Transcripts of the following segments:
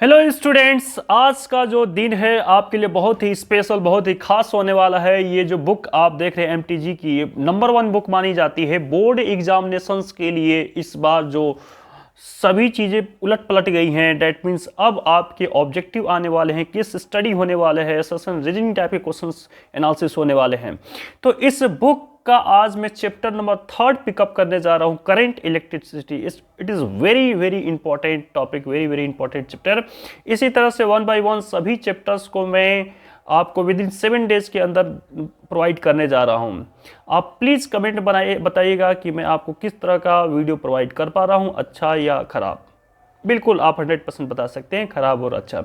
Hello students, आज का जो दिन है आपके लिए बहुत ही स्पेशल, बहुत ही खास होने वाला है। ये जो बुक आप देख रहे हैं एमटीजी की, ये नंबर 1 बुक मानी जाती है बोर्ड एग्जामिनेशंस के लिए। इस बार जो सभी चीज़ें उलट पलट गई हैं, डेट मीन्स अब आपके ऑब्जेक्टिव आने वाले हैं, किस स्टडी होने वाले हैं, सेशन रीजनिंग टाइप के क्वेश्चंस एनालिसिस होने वाले हैं। तो इस बुक का आज मैं चैप्टर नंबर 3 पिकअप करने जा रहा हूँ, current electricity. It is very very important topic, very very important chapter. इसी तरह से 1 बाय 1 सभी चैप्टर्स को मैं आपको विद इन 7 डेज के अंदर प्रोवाइड करने जा रहा हूँ। आप प्लीज़ कमेंट बताइएगा कि मैं आपको किस तरह का वीडियो प्रोवाइड कर पा रहा हूँ, अच्छा या ख़राब। बिल्कुल आप 100% बता सकते हैं, ख़राब और अच्छा।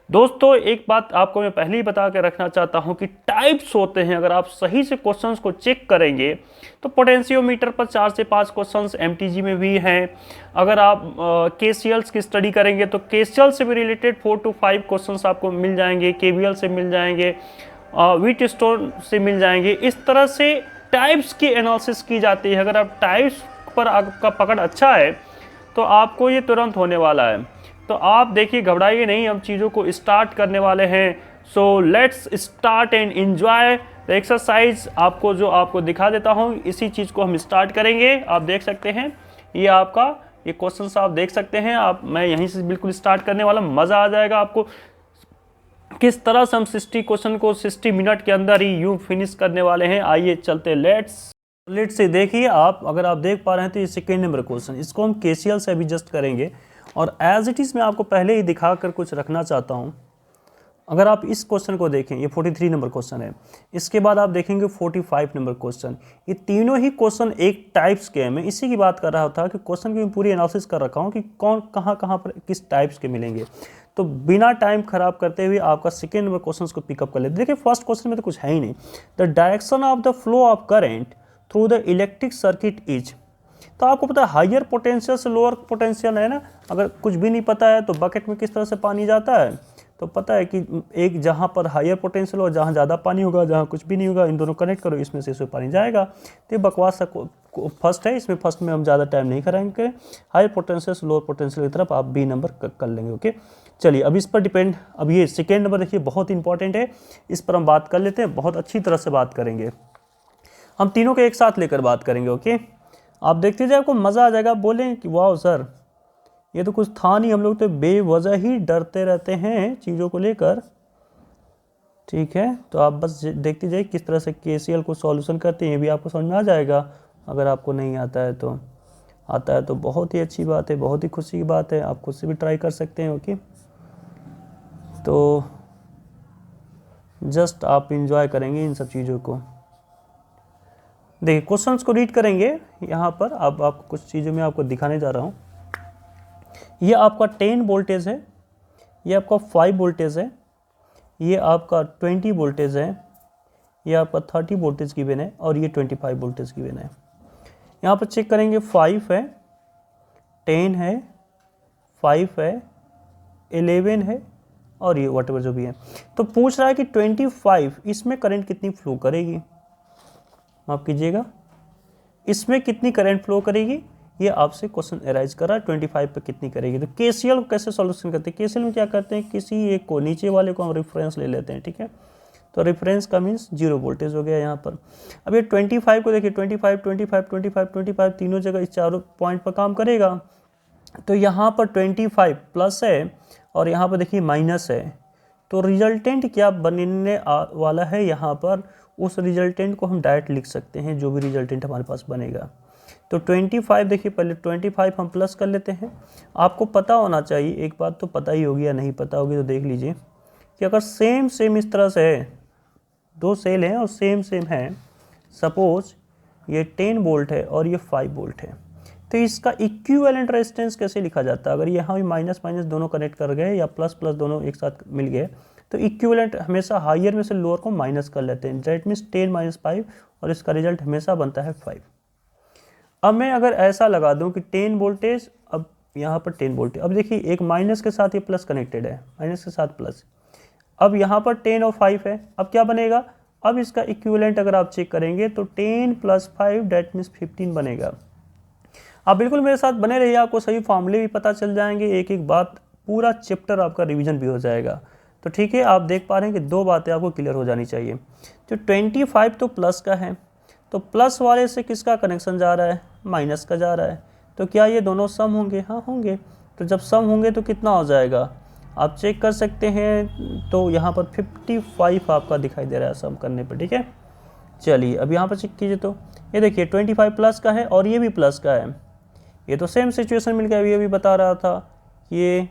दोस्तों, एक बात आपको मैं पहले ही बता के रखना चाहता हूं कि टाइप्स होते हैं। अगर आप सही से क्वेश्चंस को चेक करेंगे तो पोटेंशियोमीटर पर 4 से 5 क्वेश्चंस एमटीजी में भी हैं। अगर आप केसीएल्स की स्टडी करेंगे तो केसीएल से भी रिलेटेड 4 to 5 क्वेश्चंस आपको मिल जाएंगे, केवीएल से मिल जाएंगे, व्हीट स्टोन से मिल जाएंगे। इस तरह से टाइप्स की एनालिसिस की जाती है। अगर आप टाइप्स पर आपका पकड़ अच्छा है तो आपको ये तुरंत होने वाला है। तो आप देखिए, घबराइए नहीं, हम चीज़ों को स्टार्ट करने वाले हैं। So let's start and enjoy the exercise. आपको दिखा देता हूँ, इसी चीज़ को हम स्टार्ट करेंगे। आप देख सकते हैं ये आपका ये क्वेश्चन आप देख सकते हैं। मैं यहीं से बिल्कुल स्टार्ट करने वाला, मज़ा आ जाएगा आपको किस तरह से हम 60 क्वेश्चन को 60 मिनट के अंदर ही यूँ फिनिश करने वाले हैं। आइए चलते, लेट्स से देखिए। अगर आप देख पा रहे हैं तो ये सेकेंड नंबर क्वेश्चन, इसको हम केसीएल से अभी जस्ट करेंगे। और एज इट इज़ मैं आपको पहले ही दिखा कर कुछ रखना चाहता हूँ। अगर आप इस क्वेश्चन को देखें, ये 43 नंबर क्वेश्चन है। इसके बाद आप देखेंगे 45 नंबर क्वेश्चन। ये तीनों ही क्वेश्चन एक टाइप्स के हैं। मैं इसी की बात कर रहा था कि क्वेश्चन की मैं पूरी एनालिसिस कर रखा हूँ कि कौन कहाँ पर किस टाइप्स के मिलेंगे। तो बिना टाइम खराब करते हुए आपका सेकेंड नंबर क्वेश्चन को पिकअप कर लेते। देखिए, फर्स्ट क्वेश्चन में तो कुछ है ही नहीं। The direction of the flow of current through the electric circuit is. तो आपको पता है हायर पोटेंशियल से लोअर पोटेंशियल है ना। अगर कुछ भी नहीं पता है तो बकेट में किस तरह से पानी जाता है, तो पता है कि एक जहाँ पर हायर पोटेंशियल हो, जहाँ ज़्यादा पानी होगा, जहाँ कुछ भी नहीं होगा, इन दोनों कनेक्ट करो, इसमें से पानी जाएगा। तो ये बकवास सा फर्स्ट है, इसमें फर्स्ट में हम ज़्यादा टाइम नहीं कराएंगे। हायर पोटेंशियल से लोअर पोटेंशियल की तरफ आप बी नंबर कर लेंगे। ओके, चलिए अब इस पर डिपेंड। अब ये सेकेंड नंबर देखिए बहुत इंपॉर्टेंट है, इस पर हम बात कर लेते हैं, बहुत अच्छी तरह से बात करेंगे। हम तीनों के एक साथ लेकर बात करेंगे। ओके, आप देखते जाए, आपको मज़ा आ जाएगा। बोलें कि वाह सर, ये तो कुछ था नहीं, हम लोग तो बेवजह ही डरते रहते हैं चीज़ों को लेकर। ठीक है, तो आप बस देखते जाइए किस तरह से केसीएल को सॉल्यूशन करते हैं, ये भी आपको समझ में आ जाएगा। अगर आपको नहीं आता है तो बहुत ही अच्छी बात है, बहुत ही खुशी की बात है। आप खुद से भी ट्राई कर सकते हैं। ओके, तो जस्ट आप इंजॉय करेंगे इन सब चीज़ों को। देखिए, क्वेश्चंस को रीड करेंगे यहाँ पर। अब आपको कुछ चीज़ों में आपको दिखाने जा रहा हूँ। ये आपका 10 वोल्टेज है, ये आपका 5 वोल्टेज है, ये आपका 20 वोल्टेज है, ये आपका 30 वोल्टेज गिवन है, और ये 25 वोल्टेज गिवन है। यहाँ पर चेक करेंगे, 5 है, 10 है, 5 है, 11 है, और ये वॉटएवर जो भी है। तो पूछ रहा है कि 25 इसमें करंट कितनी फ्लो करेगी। माफ कीजिएगा, इसमें कितनी करंट फ्लो करेगी, ये आपसे क्वेश्चन अराइज कर रहा है। 25 पे कितनी करेगी। तो केसीएल को कैसे सॉल्यूशन करते हैं? केसीएल में क्या करते हैं, किसी एक को, नीचे वाले को हम रेफरेंस ले लेते हैं। ठीक है, तो रेफरेंस का मीन्स 0 वोल्टेज हो गया यहाँ पर। अब ये 25 को देखिए, 25 25 25 25 तीनों जगह इस चारों पॉइंट पर काम करेगा। तो यहाँ पर 25 प्लस है और यहाँ पर देखिए माइनस है। तो रिजल्टेंट क्या बनने वाला है यहाँ पर, उस रिजल्टेंट को हम डायरेक्ट लिख सकते हैं, जो भी रिजल्टेंट हमारे पास बनेगा। तो 25 देखिए, पहले 25 हम प्लस कर लेते हैं। आपको पता होना चाहिए, एक बात तो पता ही होगी या नहीं पता होगी तो देख लीजिए कि अगर सेम इस तरह से है, दो सेल हैं और सेम है, सपोज ये 10 वोल्ट है और ये 5 वोल्ट है, तो इसका इक्विवेलेंट रेजिस्टेंस कैसे लिखा जाता है? अगर यहाँ भी माइनस माइनस दोनों कनेक्ट कर गए या प्लस प्लस दोनों एक साथ मिल गए, तो इक्विवेलेंट हमेशा हायर में से लोअर को माइनस कर लेते हैं। दैट मीन्स 10 - 5, और इसका रिजल्ट हमेशा बनता है 5। अब मैं अगर ऐसा लगा दूं कि 10 वोल्टेज, अब यहाँ पर 10 वोल्टेज, अब देखिए एक माइनस के साथ ये प्लस कनेक्टेड है, माइनस के साथ प्लस। अब यहाँ पर 10 और 5 है, अब क्या बनेगा? अब इसका इक्विवेलेंट अगर आप चेक करेंगे तो 10 + 5 दैट मीन्स 15 बनेगा। आप बिल्कुल मेरे साथ बने रहिए, आपको सही फॉर्मूले भी पता चल जाएंगे, एक एक बात पूरा चैप्टर आपका रिवीजन भी हो जाएगा। तो ठीक है, आप देख पा रहे हैं कि दो बातें आपको क्लियर हो जानी चाहिए। जो 25 तो प्लस का है, तो प्लस वाले से किसका कनेक्शन जा रहा है, माइनस का जा रहा है। तो क्या ये दोनों सम होंगे, हाँ होंगे। तो जब सम होंगे तो कितना हो जाएगा, आप चेक कर सकते हैं। तो यहाँ पर 55 आपका दिखाई दे रहा है सम करने पर, ठीक है। चलिए अब यहाँ पर चेक कीजिए, तो ये देखिए 25 प्लस का है और ये भी प्लस का है। ये तो सेम सिचुएशन मिल गया, ये भी बता रहा था। ये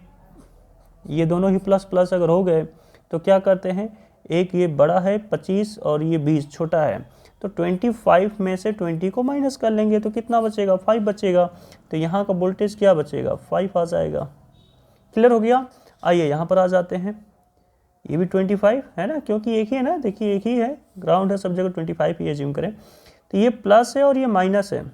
दोनों ही प्लस प्लस अगर हो गए तो क्या करते हैं, एक ये बड़ा है 25 और ये 20 छोटा है, तो 25 में से 20 को माइनस कर लेंगे तो कितना बचेगा, 5 बचेगा। तो यहाँ का वोल्टेज क्या बचेगा, 5 आ जाएगा। क्लियर हो गया। आइए यहाँ पर आ जाते हैं, ये भी 25 है ना, क्योंकि एक ही है ना, देखिए एक ही है, ग्राउंड है, सब जगह 25 ही एज्यूम करें। तो ये प्लस है और ये माइनस है,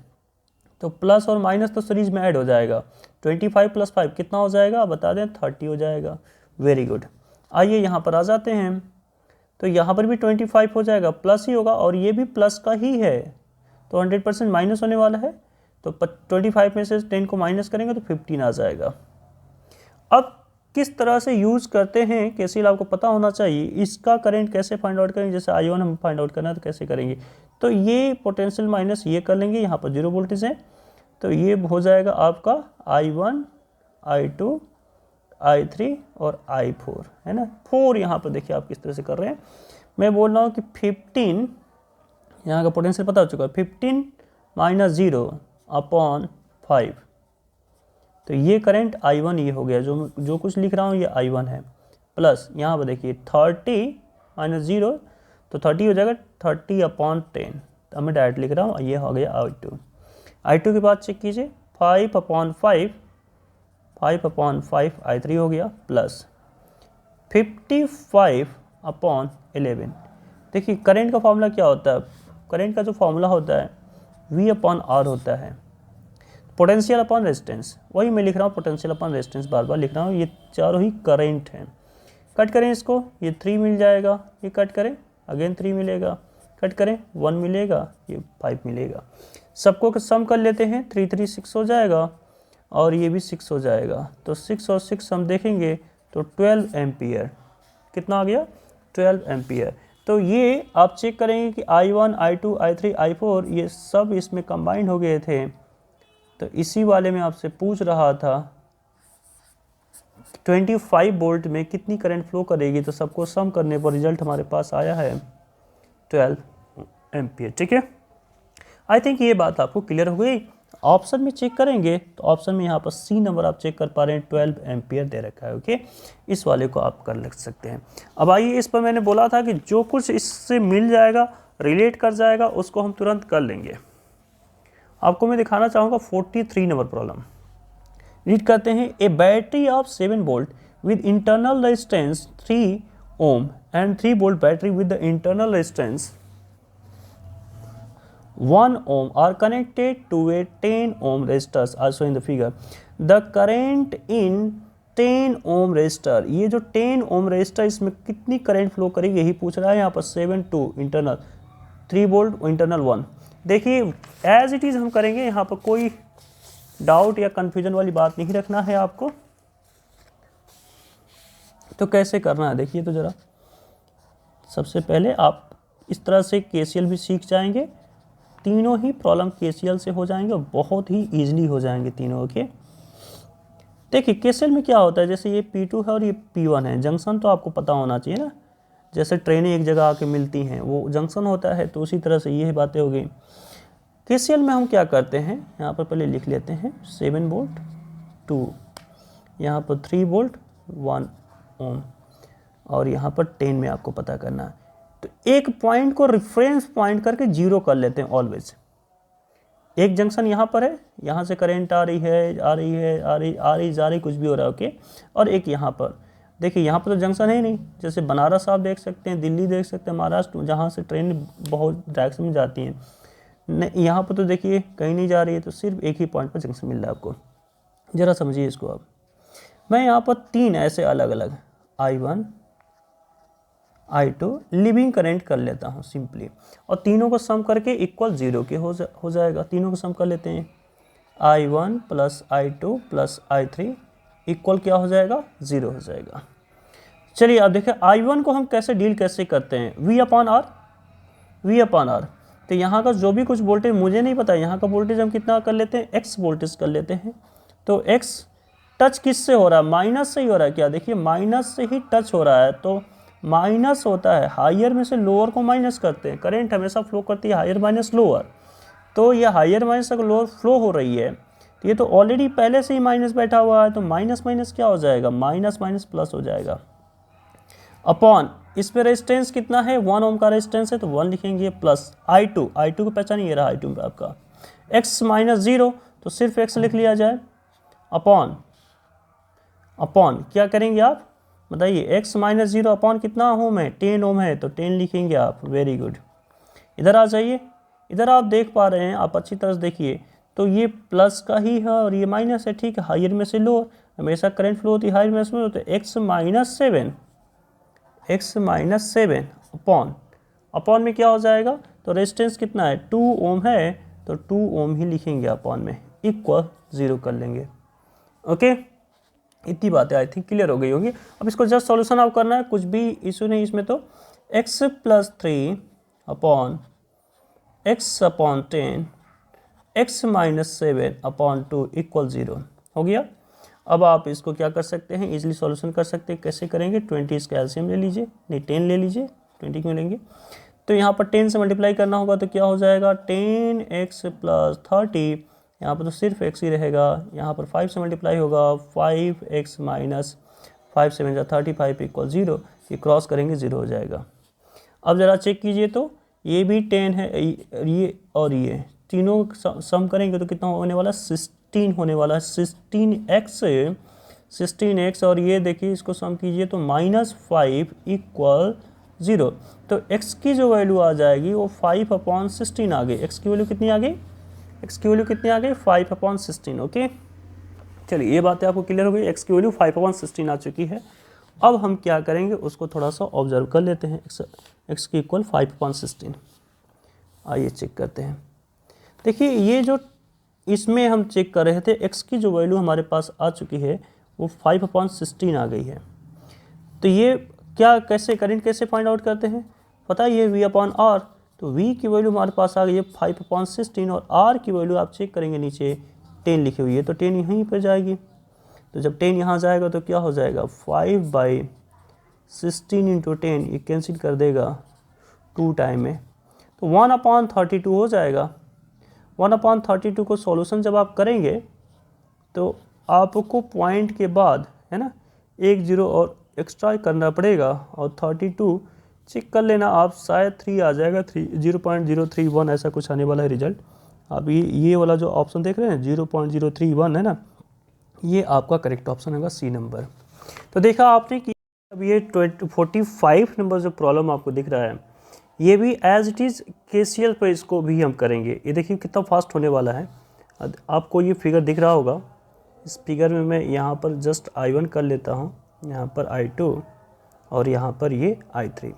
तो प्लस और माइनस तो सीरीज में ऐड हो जाएगा। 25 + 5 कितना हो जाएगा, आप बता दें, 30 हो जाएगा। Very good. आइए यहाँ पर आ जाते हैं, तो यहाँ पर भी 25 हो जाएगा, प्लस ही होगा और ये भी प्लस का ही है, तो 100% माइनस होने वाला है। तो 25 में से 10 को माइनस करेंगे तो 15 आ जाएगा। अब किस तरह से यूज़ करते हैं केसीएल आपको पता होना चाहिए। इसका करंट कैसे फाइंड आउट करेंगे, जैसे I1 हम फाइंड आउट करना है तो कैसे करेंगे, तो ये पोटेंशियल माइनस ये कर लेंगे, यहाँ पर 0 वोल्टेज है, तो ये हो जाएगा आपका I1, I2, I3 और I4, है ना। 4 यहाँ पर देखिए आप किस तरह से कर रहे हैं। मैं बोल रहा हूँ कि 15 यहाँ का पोटेंशियल पता हो चुका है, 15 - 0/5, तो ये करंट I1 ये हो गया, जो कुछ लिख रहा हूँ ये I1 है। प्लस यहाँ पर देखिए 30 - 0, तो 30 हो जाएगा, 30/10, तो मैं डायरेक्ट लिख रहा हूँ, ये हो गया I2। I2 के बाद चेक कीजिए, 5/5 I3 हो गया, प्लस 55/11। देखिए करंट का फॉर्मूला क्या होता है, करंट का जो फॉर्मूला होता है V/R होता है, पोटेंशियल अपॉन रेजिस्टेंस, वही मैं लिख रहा हूँ, पोटेंशियल अपॉन रेजिस्टेंस बार बार लिख रहा हूँ। ये चारों ही करंट हैं। कट करें इसको, ये 3 मिल जाएगा, ये कट करें, अगेन 3 मिलेगा, कट करें 1 मिलेगा, ये 5 मिलेगा। सबको सम कर लेते हैं, 3 3 6 हो जाएगा और ये भी 6 हो जाएगा। तो 6 और 6 हम देखेंगे तो 12 एम्पियर, कितना आ गया, 12 एम्पियर। तो ये आप चेक करेंगे कि I1, I2, I3, I4 ये सब इसमें कंबाइंड हो गए थे। तो इसी वाले में आपसे पूछ रहा था 25 वोल्ट में कितनी करंट फ्लो करेगी, तो सबको सम करने पर रिजल्ट हमारे पास आया है 12 एम्पियर। ठीक है, आई थिंक ये बात आपको क्लियर हो गई। ऑप्शन में चेक करेंगे तो ऑप्शन में यहाँ पर सी नंबर आप चेक कर पा रहे हैं, 12 एम्पियर दे रखा है। ओके, इस वाले को आप कर सकते हैं। अब आइए, इस पर मैंने बोला था कि जो कुछ इससे मिल जाएगा, रिलेट कर जाएगा, उसको हम तुरंत कर लेंगे। आपको मैं दिखाना चाहूँगा 43 नंबर प्रॉब्लम। रीड करते हैं, a battery of 7 volt with internal resistance 3 ohm and 3 volt battery with the internal resistance 1 ohm are connected to a 10 ohm resistors as shown in the figure. The current in 10 ohm resistor, ये जो 10 ohm resistor इसमें कितनी current flow करेगी यही पूछ रहा है। यहाँ पर 7 2 इंटरनल, 3 वोल्ट इंटरनल 1। देखिए एज इट इज़ हम करेंगे, यहाँ पर कोई डाउट या कन्फ्यूजन वाली बात नहीं रखना है आपको। तो कैसे करना है देखिए, तो ज़रा सबसे पहले आप इस तरह से केसीएल भी सीख जाएंगे। तीनों ही प्रॉब्लम केसीएल से हो जाएंगे और बहुत ही ईजिली हो जाएंगे तीनों। ओके, देखिए केसीएल में क्या होता है, जैसे ये P2 है और ये P1 है, जंक्शन तो आपको पता होना चाहिए ना, जैसे ट्रेनें एक जगह आके मिलती हैं वो जंक्शन होता है, तो उसी तरह से ये बातें हो गई। केसीएल में हम क्या करते हैं, यहाँ पर पहले लिख लेते हैं 7 वोल्ट 2, यहाँ पर 3 वोल्ट 1 ओम और यहाँ पर 10 में आपको पता करना है। तो एक पॉइंट को रेफरेंस पॉइंट करके 0 कर लेते हैं ऑलवेज। एक जंक्शन यहाँ पर है, यहाँ से करंट आ रही है, आ रही जा रही कुछ भी हो रहा है। ओके, और एक यहाँ पर देखिए, यहाँ पर तो जंक्शन है ही नहीं, जैसे बनारस आप देख सकते हैं, दिल्ली देख सकते हैं, महाराष्ट्र, जहाँ से ट्रेन बहुत डायरेक्शन में जाती हैं, यहाँ पर तो देखिए कहीं नहीं जा रही है, तो सिर्फ एक ही पॉइंट पर जंक्शन मिल रहा है आपको। ज़रा समझिए इसको। अब मैं यहाँ पर 3 ऐसे अलग अलग I1 I2 लिविंग करंट कर लेता हूँ सिंपली, और तीनों को सम करके इक्वल 0 के हो जाएगा। तीनों को सम कर लेते हैं, I1 + I2 + I3 इक्वल क्या हो जाएगा, 0 हो जाएगा। चलिए अब देखें I1 को हम कैसे डील कैसे करते हैं, V अपॉन R। तो यहाँ का जो भी कुछ वोल्टेज मुझे नहीं पता, यहाँ का वोल्टेज हम कितना कर लेते हैं, X वोल्टेज कर लेते हैं। तो X टच किससे हो रहा है, माइनस से ही हो रहा है क्या, देखिए माइनस से ही टच हो रहा है। तो माइनस होता है, हायर में से लोअर को माइनस करते हैं, करंट हमेशा फ्लो करती है हायर माइनस लोअर। तो ये हायर माइनस तक लोअर फ्लो हो रही है, तो ये तो ऑलरेडी पहले से ही माइनस बैठा हुआ है, तो माइनस माइनस क्या हो जाएगा, माइनस माइनस प्लस हो जाएगा। अपॉन इस पे रेजिस्टेंस कितना है, 1 ओम का रेजिस्टेंस है, तो 1 लिखेंगे, प्लस I2 को पहचान ये रहा I2 पे आपका, x माइनस 0 तो सिर्फ x लिख लिया जाए, अपॉन क्या करेंगे आप बताइए, x माइनस 0 अपॉन कितना ओम है, 10 ओम है, तो 10 लिखेंगे आप। वेरी गुड, इधर आ जाइए, इधर आप देख पा रहे हैं, आप अच्छी तरह से देखिए, तो ये प्लस का ही है और ये माइनस है, ठीक है, हायर में से लो, हमेशा करंट फ्लो होती है हायर में से लो, तो x माइनस 7 अपॉन में क्या हो जाएगा, तो रेजिस्टेंस कितना है, 2 ओम है, तो 2 ओम ही लिखेंगे अपॉन में, इक्वल 0 कर लेंगे। ओके, इतनी बातें आई थिंक क्लियर हो गई होगी। अब इसको जस्ट सॉल्यूशन आप करना है, कुछ भी इशू नहीं इसमें, तो x plus 3 upon x upon 10 x minus 7 upon 2 equal 0 हो गया। अब आप इसको क्या कर सकते हैं, इजीली सॉल्यूशन कर सकते हैं। कैसे करेंगे, 20 इसका एलसीएम ले लीजिए, नहीं 10 ले लीजिए, 20 क्यों लेंगे, तो यहाँ पर 10 से मल्टीप्लाई करना होगा, तो क्या हो जाएगा 10x प्लस 30, यहाँ पर तो सिर्फ x ही रहेगा, यहाँ पर 5 से मल्टीप्लाई होगा, 5x माइनस 5 7 जा 35 इक्वल 0, ये क्रॉस करेंगे 0 हो जाएगा। अब ज़रा चेक कीजिए, तो ये भी 10 है, ये और ये तीनों सम करेंगे तो कितना होने वाला, 16 होने वाला है, 16x और ये देखिए इसको सम कीजिए तो -5 इक्वल 0, तो x की जो वैल्यू आ जाएगी वो 5/16 आ गई। x की वैल्यू कितनी आ गई, 5/16। ओके, चलिए ये बातें आपको क्लियर हो गई, x की वैल्यू 5/16 आ चुकी है। अब हम क्या करेंगे, उसको थोड़ा सा ऑब्जर्व कर लेते हैं, x की इक्वल 5/16, आइए चेक करते हैं। देखिए ये जो इसमें हम चेक कर रहे थे, x की जो वैल्यू हमारे पास आ चुकी है वो 5/16 आ गई है। तो ये क्या कैसे करंट कैसे फाइंड आउट करते हैं, पता है ये V अपॉन R, तो V की वैल्यू हमारे पास आ गई है 5/16 और R की वैल्यू आप चेक करेंगे नीचे 10 लिखी हुई है, तो 10 यहीं पर जाएगी, तो जब 10 यहाँ जाएगा तो क्या हो जाएगा 5/16 इंटू 10, ये कैंसिल कर देगा 2 टाइम में, तो 1/32 हो जाएगा। 1/32 को सॉल्यूशन जब आप करेंगे तो आपको पॉइंट के बाद है ना 1 0 और एक्स्ट्रा करना पड़ेगा, और 32 चेक कर लेना आप, शायद 3 आ जाएगा, 0.031 ऐसा कुछ आने वाला है रिजल्ट। आप ये वाला जो ऑप्शन देख रहे हैं 0.031 है ना, ये आपका करेक्ट ऑप्शन होगा, सी नंबर। तो देखा आपने कि अब ये 45 नंबर जो प्रॉब्लम आपको दिख रहा है, ये भी एज इट इज़ KCL पर इसको भी हम करेंगे। ये देखिए कितना फास्ट होने वाला है, आपको ये फिगर दिख रहा होगा, इस फिगर में मैं यहाँ पर जस्ट I1 कर लेता हूँ, यहाँ पर I2 और यहाँ पर ये I3।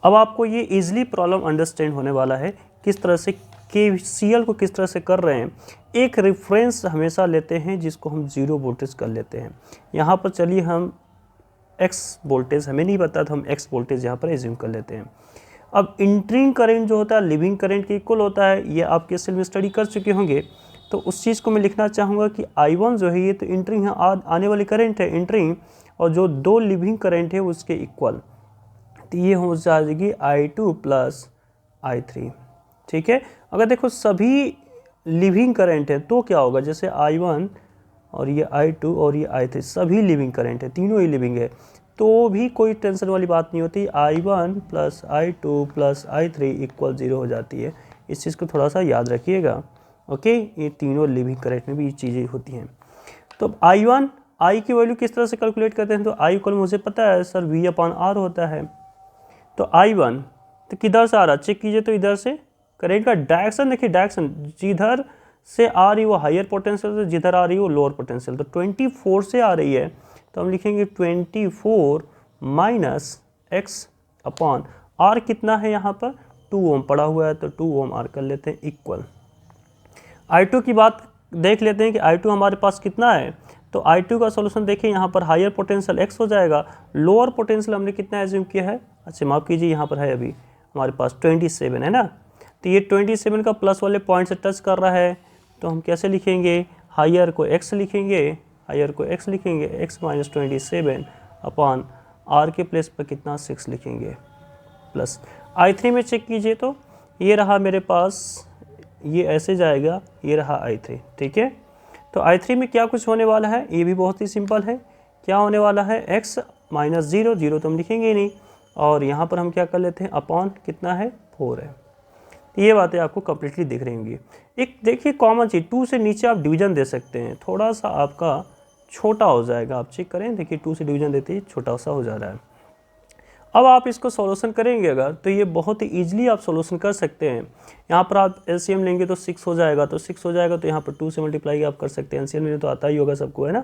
अब आपको ये इजीली प्रॉब्लम अंडरस्टैंड होने वाला है, किस तरह से KCL को किस तरह से कर रहे हैं। एक रेफरेंस हमेशा लेते हैं जिसको हम 0 वोल्टेज कर लेते हैं। यहाँ पर चलिए हम X वोल्टेज हमें नहीं पता, तो हम X वोल्टेज यहाँ पर एज्यूम कर लेते हैं। अब इंटरिंग करंट जो होता है लिविंग करंट के इक्वल होता है, ये आप KCL में स्टडी कर चुके होंगे, तो उस चीज़ को मैं लिखना चाहूँगा कि I1 जो है ये तो इंटरिंग आने वाली करंट है इंटरिंग, और जो 2 लिविंग करंट है उसके इक्वल, तो ये हो जाएगी I2 प्लस I3। ठीक है, अगर देखो सभी लिविंग करंट है तो क्या होगा, जैसे I1 और ये I2 और ये I3 सभी लिविंग करंट है, तीनों ही लिविंग है, तो भी कोई टेंशन वाली बात नहीं होती, I1 plus I2 plus I3 equal 0 हो जाती है। इस चीज़ को थोड़ा सा याद रखिएगा। ओके, ये तीनों लिविंग करंट में भी ये चीज़ें होती हैं। तो I1 I की वैल्यू किस तरह से कैलकुलेट करते हैं, तो I इक्वल मुझे पता है सर V अपॉन R होता है, तो I1 तो किधर से आ रहा है चेक कीजिए, तो इधर से करंट का डायरेक्शन देखिए, डायरेक्शन जिधर से आ रही वो हायर पोटेंशियल से, जिधर आ रही वो लोअर पोटेंशियल, तो 24 से आ रही है, तो हम लिखेंगे 24 माइनस एक्स अपॉन R कितना है यहाँ पर 2 ओम पड़ा हुआ है, तो 2 ओम R कर लेते हैं इक्वल। I2 की बात देख लेते हैं कि I2 हमारे पास कितना है, तो I2 का सॉल्यूशन देखिए, यहाँ पर हायर पोटेंशियल x हो जाएगा, लोअर पोटेंशियल हमने कितना एज्यूम किया है, अच्छा माफ़ कीजिए, यहाँ पर है अभी हमारे पास 27 है ना, तो ये 27 का प्लस वाले पॉइंट से टच कर रहा है, तो हम कैसे लिखेंगे, हायर को x लिखेंगे, x माइनस 27 अपॉन r के प्लेस पर कितना 6 लिखेंगे, प्लस I3 में चेक कीजिए, तो ये रहा मेरे पास, ये ऐसे जाएगा, ये रहा I3, ठीक है। तो I3 में क्या कुछ होने वाला है, ये भी बहुत ही सिंपल है, क्या होने वाला है, x माइनस 0 तो हम लिखेंगे ही नहीं, और यहाँ पर हम क्या कर लेते हैं, अपॉन कितना है 4 है। तो ये बातें आपको कम्प्लीटली दिख रही होंगी। एक देखिए कॉमन चीज़, 2 से नीचे आप डिवीजन दे सकते हैं, थोड़ा सा आपका छोटा हो जाएगा, आप चेक करें, देखिए 2 से डिवीजन देते ही छोटा सा हो जा रहा है। अब आप इसको सॉल्यूशन करेंगे अगर, तो ये बहुत ही ईजिली आप सॉल्यूशन कर सकते हैं। यहाँ पर आप एलसीएम लेंगे तो 6 हो जाएगा, तो यहाँ पर 2 से मल्टीप्लाई आप कर सकते हैं, एलसीएम लेने तो आता ही होगा सबको, है ना।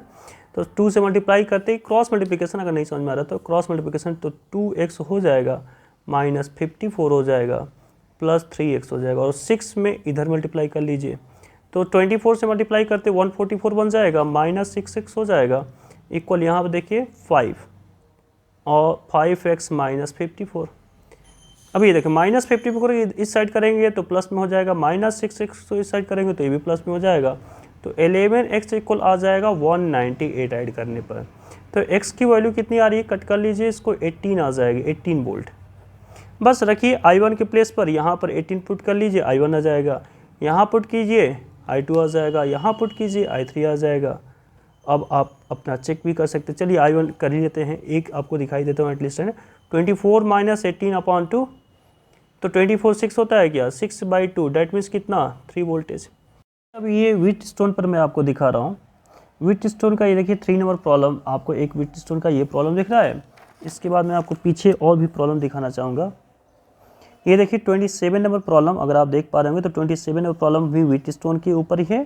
तो 2 से मल्टीप्लाई करते ही क्रॉस मल्टीप्लिकेशन अगर नहीं समझ में आ रहा तो क्रॉस मल्टीप्लिकेशन, तो 2x हो जाएगा माइनस 54 हो जाएगा प्लस 3x हो जाएगा, और 6 में इधर मल्टीप्लाई कर लीजिए, तो 24 से मल्टीप्लाई करते 144 बन जाएगा, माइनस 6x हो जाएगा, इक्वल यहाँ पर देखिए 5 और 5x माइनस 54। अब ये देखिए माइनस 54 इस साइड करेंगे तो प्लस में हो जाएगा, माइनस 6x तो इस साइड करेंगे तो ये भी प्लस में हो जाएगा, तो 11x इक्वल आ जाएगा 198 ऐड करने पर। तो x की वैल्यू कितनी आ रही है, कट कर लीजिए इसको, 18 आ जाएगी, 18 वोल्ट। बस रखिए I1 के प्लेस पर, यहाँ पर 18 पुट कर लीजिए, I1 आ जाएगा, यहाँ पुट कीजिए I2 आ जाएगा, यहाँ पुट कीजिए I3 आ जाएगा। अब आप अपना चेक भी कर सकते हैं, चलिए I1 कर ही लेते हैं, एक आपको दिखाई देता हूँ एटलीस्ट, है ना। 24 माइनस 18 अपॉन 2, तो 24 6 होता है क्या, 6/2, डैट मीन्स कितना 3 वोल्टेज। अब ये व्हीट स्टोन पर मैं आपको दिखा रहा हूँ, व्हीट स्टोन का ये देखिए 3 नंबर प्रॉब्लम, आपको एक व्हीट स्टोन का ये प्रॉब्लम दिख रहा है। इसके बाद मैं आपको पीछे और भी प्रॉब्लम दिखाना चाहूँगा। ये देखिए 27 नंबर प्रॉब्लम, अगर आप देख पा रहे होंगे तो 27 नंबर प्रॉब्लम भी व्हीट स्टोन के ऊपर ही है,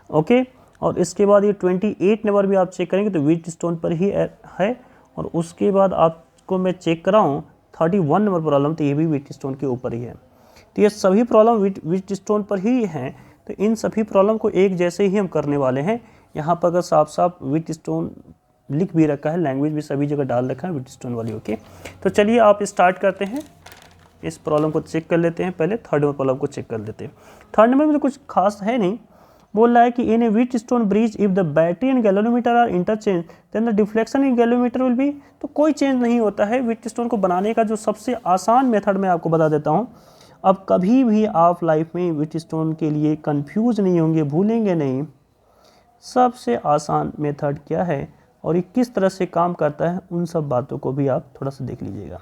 ओके। और इसके बाद ये 28 नंबर भी आप चेक करेंगे तो व्हीट स्टोन पर ही है, और उसके बाद आपको मैं चेक कराऊँ 31 नंबर प्रॉब्लम, तो ये भी व्हीट स्टोन के ऊपर ही है। तो ये सभी प्रॉब्लम व्हीट स्टोन पर ही हैं, तो इन सभी प्रॉब्लम को एक जैसे ही हम करने वाले हैं। यहाँ पर अगर साफ साफ व्हीट स्टोन लिख भी रखा है, लैंग्वेज भी सभी जगह डाल रखा है व्हीट स्टोन वाली, ओके। तो चलिए आप स्टार्ट करते हैं, इस प्रॉब्लम को चेक कर लेते हैं, पहले थर्ड नंबर प्रॉब्लम को चेक कर लेते हैं। थर्ड नंबर में तो कुछ खास है नहीं, बोल रहा है कि in a Wheatstone bridge if the battery and galvanometer are interchange then the deflection in galvanometer will be, तो कोई चेंज नहीं होता है। व्हीट स्टोन को बनाने का जो सबसे आसान मेथड मैं आपको बता देता हूँ। अब कभी भी आप लाइफ में व्हीट स्टोन के लिए कंफ्यूज नहीं होंगे, भूलेंगे नहीं, सबसे आसान मेथड क्या है और ये किस तरह से काम करता है, उन सब बातों को भी आप थोड़ा सा देख लीजिएगा।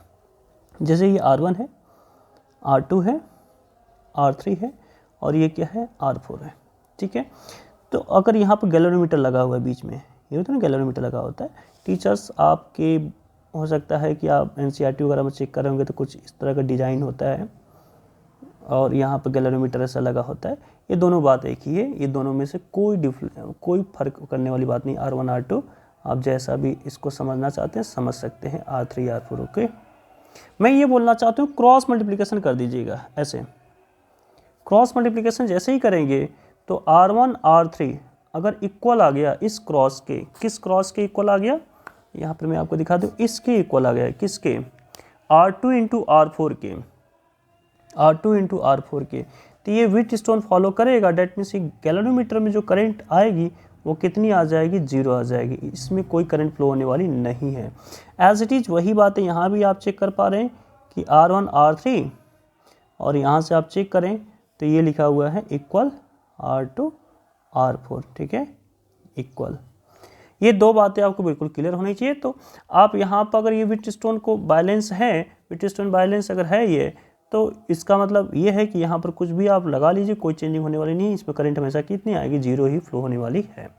जैसे ये R1 है, R2 है, R3 है, और ये क्या है R4 है, ठीक है। तो अगर यहाँ पर गैल्वेनोमीटर लगा हुआ है बीच में, ये होता है ना गैल्वेनोमीटर लगा होता है, टीचर्स आपके हो सकता है कि आप NCERT वगैरह में चेक कर रहे होंगे तो कुछ इस तरह का डिज़ाइन होता है, और यहाँ पर गैल्वेनोमीटर ऐसा लगा होता है। ये दोनों बात एक ही है, ये दोनों में से कोई फर्क करने वाली बात नहीं। R1 R2 आप जैसा भी इसको समझना चाहते हैं समझ सकते हैं, R3 R4, ओके। मैं ये बोलना चाहता हूँ क्रॉस मल्टीप्लिकेशन कर दीजिएगा, ऐसे क्रॉस मल्टीप्लिकेशन जैसे ही करेंगे तो R1 R3 अगर इक्वल आ गया इस क्रॉस के, किस क्रॉस के इक्वल आ गया, यहाँ पर मैं आपको दिखा दूँ, इसके इक्वल आ गया, किसके, R2 इंटू R4 के, R2 इंटू R4 के। तो ये व्हीट स्टोन फॉलो करेगा, डेट मीन्स गैल्वेनोमीटर में जो करंट आएगी वो कितनी आ जाएगी, 0 आ जाएगी, इसमें कोई करंट फ्लो होने वाली नहीं है। एज इट इज़ वही बात है, यहाँ भी आप चेक कर पा रहे हैं कि R1 R3, और यहाँ से आप चेक करें तो ये लिखा हुआ है इक्वल R2 R4, ठीक है, इक्वल। ये दो बातें आपको बिल्कुल क्लियर होनी चाहिए। तो आप यहाँ पर अगर ये व्हीट स्टोन को बैलेंस है, व्हीट स्टोन बैलेंस अगर है ये, तो इसका मतलब ये है कि यहाँ पर कुछ भी आप लगा लीजिए, कोई चेंजिंग होने वाली नहीं, इसमें करंट हमेशा कितनी आएगी, 0 ही फ्लो होने वाली है।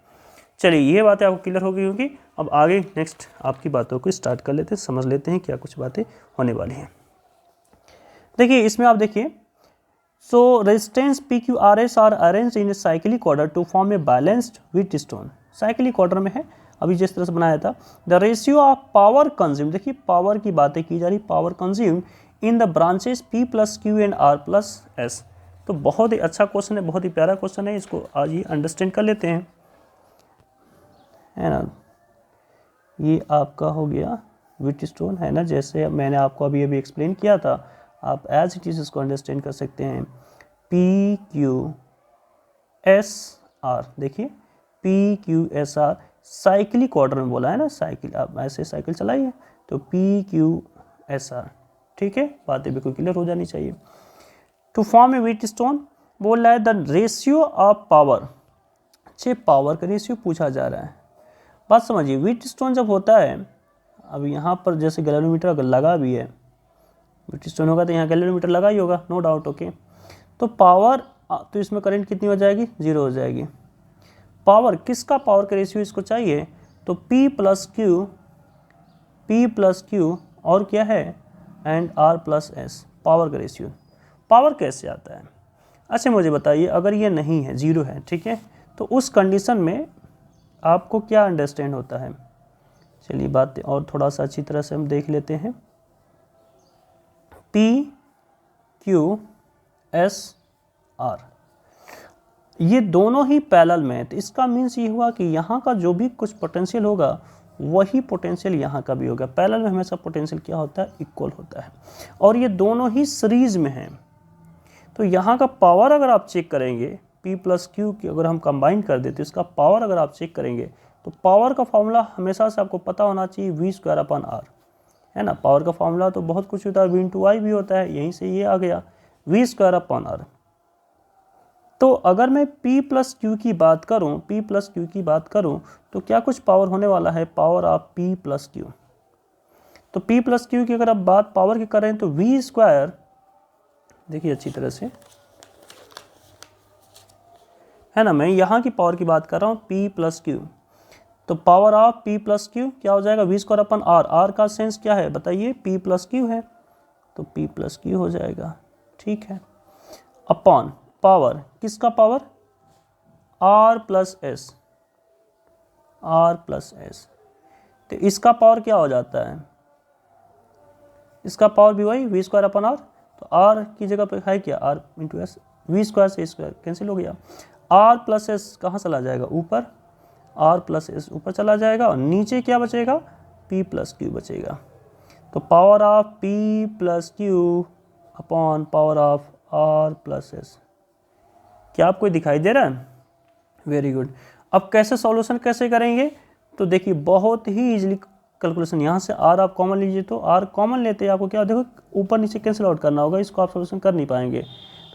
चलिए ये बातें आपको क्लियर हो गई होगी। अब आगे नेक्स्ट आपकी बातों को स्टार्ट कर लेते हैं, समझ लेते हैं क्या कुछ बातें होने वाली हैं। देखिए इसमें आप देखिए, so resistance PQRS are arrange in a cyclic order to form a balanced Wheatstone, cyclic order में है, अभी जिस तरह से बनाया था। The ratio of power consume, देखिए पावर की बातें की जा रही, power consume in the branches P plus Q and R plus S। तो बहुत ही अच्छा क्वेश्चन है, बहुत ही प्यारा क्वेश्चन है, इसको आज ही अंडरस्टैंड कर लेते हैं, है ना। ये आपका हो गया व्हीटस्टोन, है ना, जैसे मैंने आपको अभी अभी एक्सप्लेन किया था, आप एज इट इज इसको अंडरस्टैंड कर सकते हैं। PQSR, देखिए PQSR साइक्लिक ऑर्डर में बोला है ना, साइकिल, आप ऐसे साइकिल चलाइए तो PQSR, ठीक है, बातें बिल्कुल क्लियर हो जानी चाहिए। टू फॉर्म ए व्हीटस्टोन बोल रहा है द रेशियो ऑफ पावर, अच्छे पावर का रेशियो पूछा जा रहा है। बात समझिए, व्हीटस्टोन जब होता है, अब यहाँ पर जैसे गैलोरीमीटर अगर लगा भी है, व्हीटस्टोन होगा तो यहाँ गैलोरीमीटर लगा ही होगा, नो डाउट, ओके। तो पावर, तो इसमें करंट कितनी हो जाएगी, 0 हो जाएगी। पावर, किसका पावर का रेशियो इसको चाहिए, तो P प्लस क्यू और क्या है, and R plus S, power का रेशियो। पावर कैसे आता है, अच्छा मुझे बताइए, अगर ये नहीं है, 0 है, ठीक है, तो उस कंडीशन में आपको क्या अंडरस्टैंड होता है। चलिए बात और थोड़ा सा अच्छी तरह से हम देख लेते हैं। PQSR, ये दोनों ही पैरेलल में है, तो इसका मीन्स ये हुआ कि यहाँ का जो भी कुछ पोटेंशियल होगा वही पोटेंशियल यहाँ का भी होगा। पैरेलल में हमेशा पोटेंशियल क्या होता है, इक्वल होता है, और ये दोनों ही सीरीज में हैं। तो यहाँ का पावर अगर आप चेक करेंगे, P प्लस क्यू की अगर हम कंबाइन कर देते, इसका पावर अगर आप चेक करेंगे, तो पावर का फॉर्मूला हमेशा से आपको पता होना चाहिए, V²/R, है ना। पावर का फॉर्मूला तो बहुत कुछ होता है, V×I भी होता है, यहीं से ये आ गया V²/R। तो अगर मैं P प्लस क्यू की बात करूँ, तो क्या कुछ पावर होने वाला है, power of P plus Q. तो P प्लस क्यू की अगर आप बात पावर की करें तो V², देखिए अच्छी तरह से, है ना, मैं यहाँ की पावर की बात कर रहा हूँ, P प्लस क्यू, तो power of P plus Q क्या हो जाएगा, V²/R। R का सेंस क्या है बताइए, P प्लस क्यू है, तो P प्लस क्यू हो जाएगा, ठीक है, अपॉन पावर, किसका पावर, R प्लस S, तो इसका पावर क्या हो जाता है, इसका पावर भी वही V²/R, तो R की जगह पे है क्या, R इंटू S, V² से स्क्वायर कैंसिल हो गया, R प्लस S कहाँ चला जाएगा, ऊपर, R प्लस S ऊपर चला जाएगा, और नीचे क्या बचेगा, P प्लस क्यू बचेगा। तो power of P plus Q upon power of R plus S, क्या आपको दिखाई दे रहा है, वेरी गुड। अब कैसे सॉल्यूशन कैसे करेंगे, तो देखिए बहुत ही इजीली कैलकुलेशन, यहाँ से R आप कॉमन लीजिए, तो R कॉमन लेते हैं, आपको क्या देखो ऊपर नीचे कैंसिल आउट करना होगा, इसको आप सॉल्यूशन कर नहीं पाएंगे,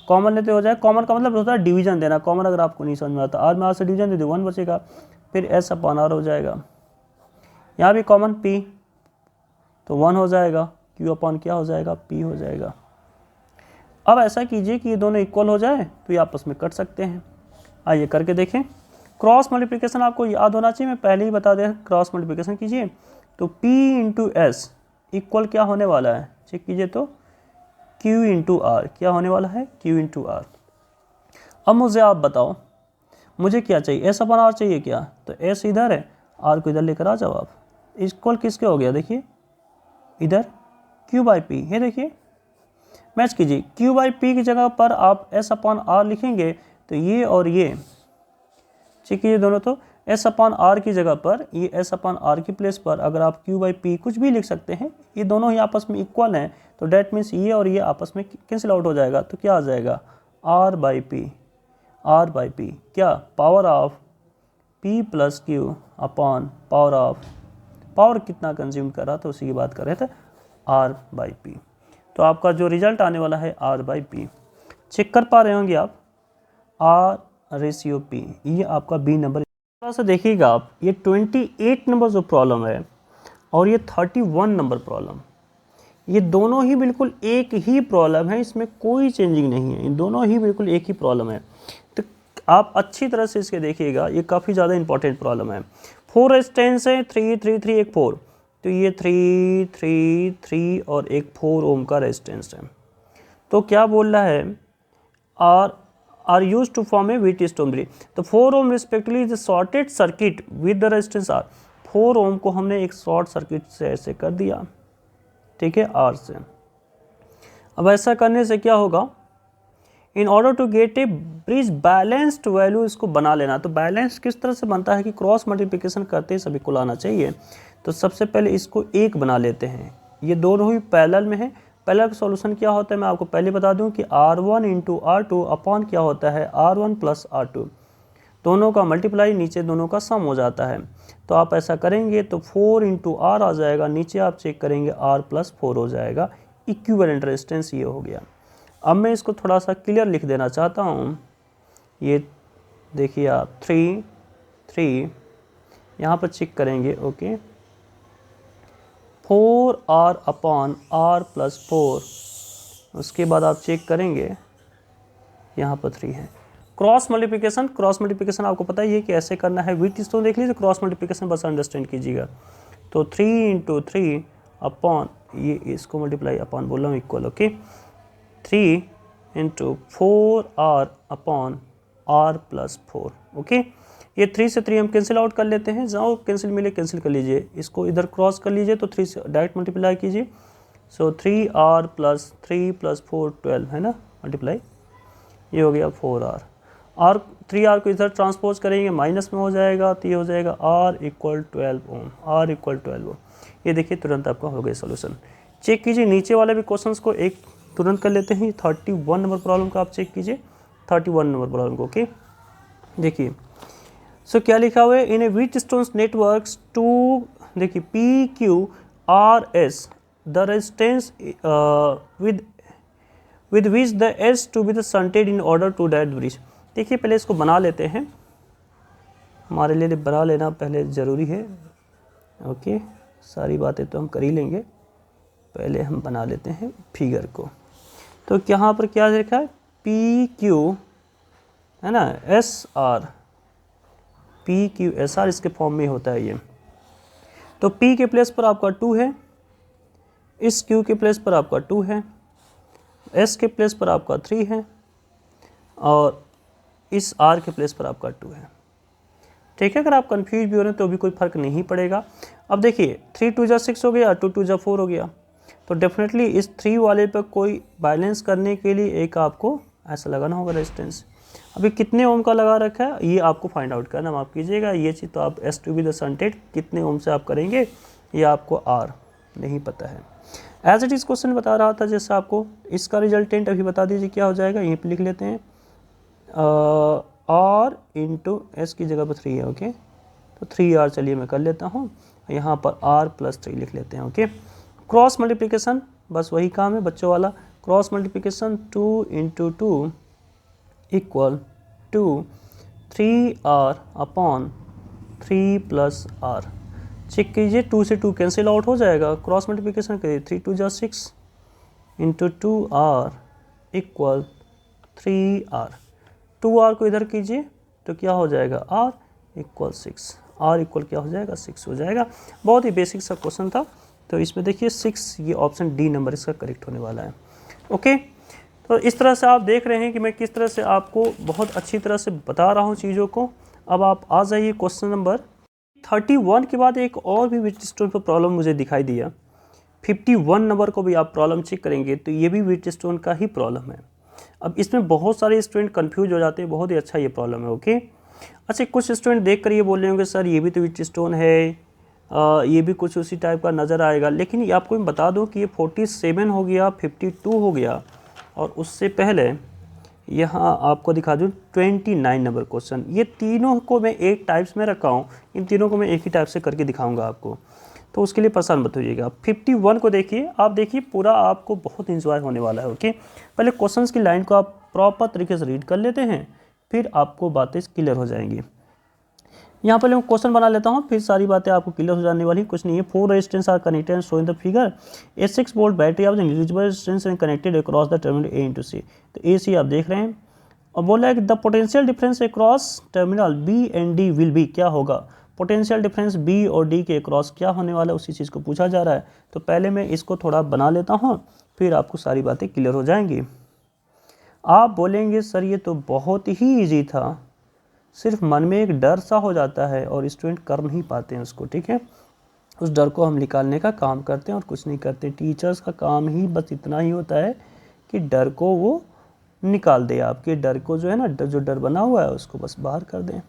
कॉमन लेते हो जाए। कॉमन का मतलब होता है डिवीजन देना, कॉमन अगर आपको नहीं समझ में आता, R में R से डिवीजन दे दो, 1 बचेगा, फिर S/R हो जाएगा, यहाँ भी कॉमन P, तो 1 हो जाएगा, Q अपॉन क्या हो जाएगा, P हो जाएगा। अब ऐसा कीजिए कि ये दोनों इक्वल हो जाए तो ये आपस में कट सकते हैं, आइए करके देखें। क्रॉस मल्टीप्लिकेशन आपको याद होना चाहिए, मैं पहले ही बता दें, क्रॉस मल्टीप्लिकेशन कीजिए तो P इंटू S इक्वल क्या होने वाला है, चेक कीजिए तो Q इंटू R, क्या होने वाला है, Q इंटू R। अब मुझे आप बताओ, मुझे क्या चाहिए, S/R चाहिए क्या, तो S इधर है, R को इधर लेकर आ जाओ आप, इक्वल किसके हो गया, देखिए इधर Q/P, ये देखिए मैच कीजिए, Q/P की जगह पर आप S/R लिखेंगे, तो ये और ये चेक कीजिए दोनों, तो S/R की जगह पर, ये S/R की प्लेस पर अगर आप Q/P कुछ भी लिख सकते हैं, ये दोनों ही आपस में इक्वल हैं, तो डेट मीन्स ये और ये आपस में कैंसिल आउट हो जाएगा, तो क्या आ जाएगा, R/P, क्या, power of P plus Q upon power of, power कितना कंज्यूम कर रहा था उसी की बात कर रहे थे, R/P। तो आपका जो रिजल्ट आने वाला है R/P, चेक कर पा रहे होंगे आप, R/P, ये आपका B नंबर। थोड़ा सा देखिएगा आप, ये 28 नंबर जो प्रॉब्लम है और ये 31 नंबर प्रॉब्लम, ये दोनों ही बिल्कुल एक ही प्रॉब्लम है, इसमें कोई चेंजिंग नहीं है, इन दोनों ही बिल्कुल एक ही प्रॉब्लम है। तो आप अच्छी तरह से इसके देखिएगा, ये काफ़ी ज़्यादा इंपॉर्टेंट प्रॉब्लम है। 4 रेजिस्टेंस है, 3 3 3 एक 4, तो ये 3 3 3 और एक 4 ओम का रेजिस्टेंस है। तो क्या बोल रहा है, are use to form a Wheatstone, तो 4 ohm respectively is shorted circuit with the resistance R। 4 ohm को हमने एक शॉर्ट सर्किट से ऐसे कर दिया, ठीक है, R से। अब ऐसा करने से क्या होगा, in order to get a bridge balanced value, इसको बना लेना। तो बैलेंस किस तरह से बनता है कि क्रॉस मल्टीप्लिकेशन करते ही सभी को लाना चाहिए। तो सबसे पहले इसको एक बना लेते हैं, ये दोनों ही पैरेलल में है। पैरेलल का सॉल्यूशन क्या होता है मैं आपको पहले बता दूं कि R1 इंटू R2 अपॉन क्या होता है R1 प्लस R2, दोनों का मल्टीप्लाई नीचे दोनों का सम हो जाता है। तो आप ऐसा करेंगे तो 4 इंटू R आ जाएगा, नीचे आप चेक करेंगे R प्लस 4 हो जाएगा। इक्विवेलेंट रेजिस्टेंस ये हो गया। अब मैं इसको थोड़ा सा क्लियर लिख देना चाहता हूँ। ये देखिए आप 3 यहाँ पर चेक करेंगे, okay 4R upon R plus 4, उसके बाद आप चेक करेंगे यहाँ पर 3 है। क्रॉस मल्टीप्लिकेशन आपको पता ही है कि ऐसे करना है। व्हीटस्टोन देख लीजिए, क्रॉस मल्टीप्लिकेशन बस अंडरस्टैंड कीजिएगा। तो 3 इंटू 3 अपॉन, ये इसको मल्टीप्लाई अपॉन बोल रहा हूँ, equal, okay 3 into 4R upon R plus 4, okay. ये 3 से 3 हम कैंसिल आउट कर लेते हैं, जाओ कैंसिल मिले कैंसिल कर लीजिए, इसको इधर क्रॉस कर लीजिए तो 3 से डायरेक्ट मल्टीप्लाई कीजिए। सो 3R प्लस 3 प्लस 4 12 है ना, मल्टीप्लाई ये हो गया 4R। और 3R को इधर ट्रांसपोज करेंगे माइनस में हो जाएगा, तो ये हो जाएगा R इक्वल 12 ओम, R इक्वल 12 ओम। ये देखिए तुरंत आपका हो गया सोल्यूशन। चेक कीजिए नीचे वाले भी क्वेश्चंस को एक तुरंत कर लेते हैं। 31 नंबर प्रॉब्लम का आप चेक कीजिए, 31 नंबर प्रॉब्लम को, ओके देखिए। सो क्या लिखा हुआ है, in a Wheatstone networks to, देखिए PQRS the resistance with which the S to be the shunted in order to that bridge. देखिए पहले इसको बना लेते हैं, हमारे लिए बना लेना पहले ज़रूरी है, ओके सारी बातें तो हम कर ही लेंगे, पहले हम बना लेते हैं फिगर को। तो यहाँ पर क्या लिखा है, PQ है ना, SR, PQSR इसके फॉर्म में होता है ये। तो P के प्लेस पर आपका 2 है, इस Q के प्लेस पर आपका 2 है, S के प्लेस पर आपका 3 है, और इस R के प्लेस पर आपका 2 है। ठीक है, अगर आप कंफ्यूज भी हो रहे हैं तो भी कोई फर्क नहीं पड़ेगा। अब देखिए 3 2 जा 6 हो गया, 2 2 जा 4 हो गया। तो डेफिनेटली इस 3 वाले पर कोई बैलेंस करने के लिए एक आपको ऐसा लगाना होगा रेजिस्टेंस। अभी कितने ओम का लगा रखा है ये आपको फाइंड आउट करना, माफ कीजिएगा ये चीज़ तो आप S to be the shunted कितने ओम से आप करेंगे ये आपको आर नहीं पता है। एज इट इज़ क्वेश्चन बता रहा था, जैसे आपको इसका रिजल्टेंट अभी बता दीजिए क्या हो जाएगा, यहीं पे लिख लेते हैं आर इंटू एस की जगह पर 3 है, ओके तो 3R चलिए मैं कर लेता हूँ, यहाँ पर R प्लस 3 लिख लेते हैं, ओके। क्रॉस मल्टीप्लिकेशन बस वही काम है बच्चों वाला, cross multiplication 2 into 2 equal to 3R upon 3 plus R। Check कीजिए 2 से 2 कैंसिल आउट हो जाएगा, क्रॉस मल्टीप्लिकेशन करिए 3 2 जा 6 into 2R equal 3R। 2R को इधर कीजिए तो क्या हो जाएगा R इक्वल 6, R इक्वल क्या हो जाएगा 6 हो जाएगा। बहुत ही बेसिक सा क्वेश्चन था, तो इसमें देखिए 6 ये ऑप्शन डी नंबर इसका करेक्ट होने वाला है, ओके। तो इस तरह से आप देख रहे हैं कि मैं किस तरह से आपको बहुत अच्छी तरह से बता रहा हूँ चीज़ों को। अब आप आ जाइए क्वेश्चन नंबर 31 के बाद एक और भी व्हीटस्टोन पर प्रॉब्लम मुझे दिखाई दिया। 51 नंबर को भी आप प्रॉब्लम चेक करेंगे तो ये भी व्हीटस्टोन का ही प्रॉब्लम है। अब इसमें बहुत सारे स्टूडेंट कंफ्यूज हो जाते हैं, बहुत ही अच्छा ये प्रॉब्लम है, ओके। अच्छा कुछ स्टूडेंट देख कर ये बोल रहे होंगे सर ये भी तो व्हीटस्टोन है, ये भी कुछ उसी टाइप का नज़र आएगा, लेकिन ये आपको मैं बता दूं कि ये 47 हो गया, 52 हो गया, और उससे पहले यहाँ आपको दिखा दूँ 29 नंबर क्वेश्चन। ये तीनों को मैं एक टाइप्स में रखा हूँ, इन तीनों को मैं एक ही टाइप से करके दिखाऊंगा आपको, तो उसके लिए परेशान मत होइएगा। 51 को देखिए, आप देखिए पूरा आपको बहुत इंजॉय होने वाला है, ओके। पहले क्वेश्चंस की लाइन को आप प्रॉपर तरीके से रीड कर लेते हैं, फिर आपको बातें क्लियर हो जाएंगी। यहाँ पर मैं क्वेश्चन बना लेता हूँ, फिर सारी बातें आपको क्लियर हो जाने वाली, कुछ नहीं है। 4 resistance are connected show in the figure, a 6 volt battery of the neutral resistance and connected across the terminal A into C. तो ए सी आप देख रहे हैं, और बोला है कि the potential difference across terminal B and D will be, क्या होगा पोटेंशियल डिफरेंस बी और डी के अक्रॉस क्या होने वाला है, उसी चीज़ को पूछा जा रहा है। तो पहले मैं इसको थोड़ा बना लेता हूँ, फिर आपको सारी बातें क्लियर हो जाएंगी। आप बोलेंगे सर ये तो बहुत ही ईजी था, सिर्फ मन में एक डर सा हो जाता है और स्टूडेंट कर नहीं पाते हैं उसको, ठीक है। उस डर को हम निकालने का काम करते हैं और कुछ नहीं करते। टीचर्स का काम ही बस इतना ही होता है कि डर को वो निकाल दे, आपके डर को जो है ना, जो डर बना हुआ है उसको बस बाहर कर दें,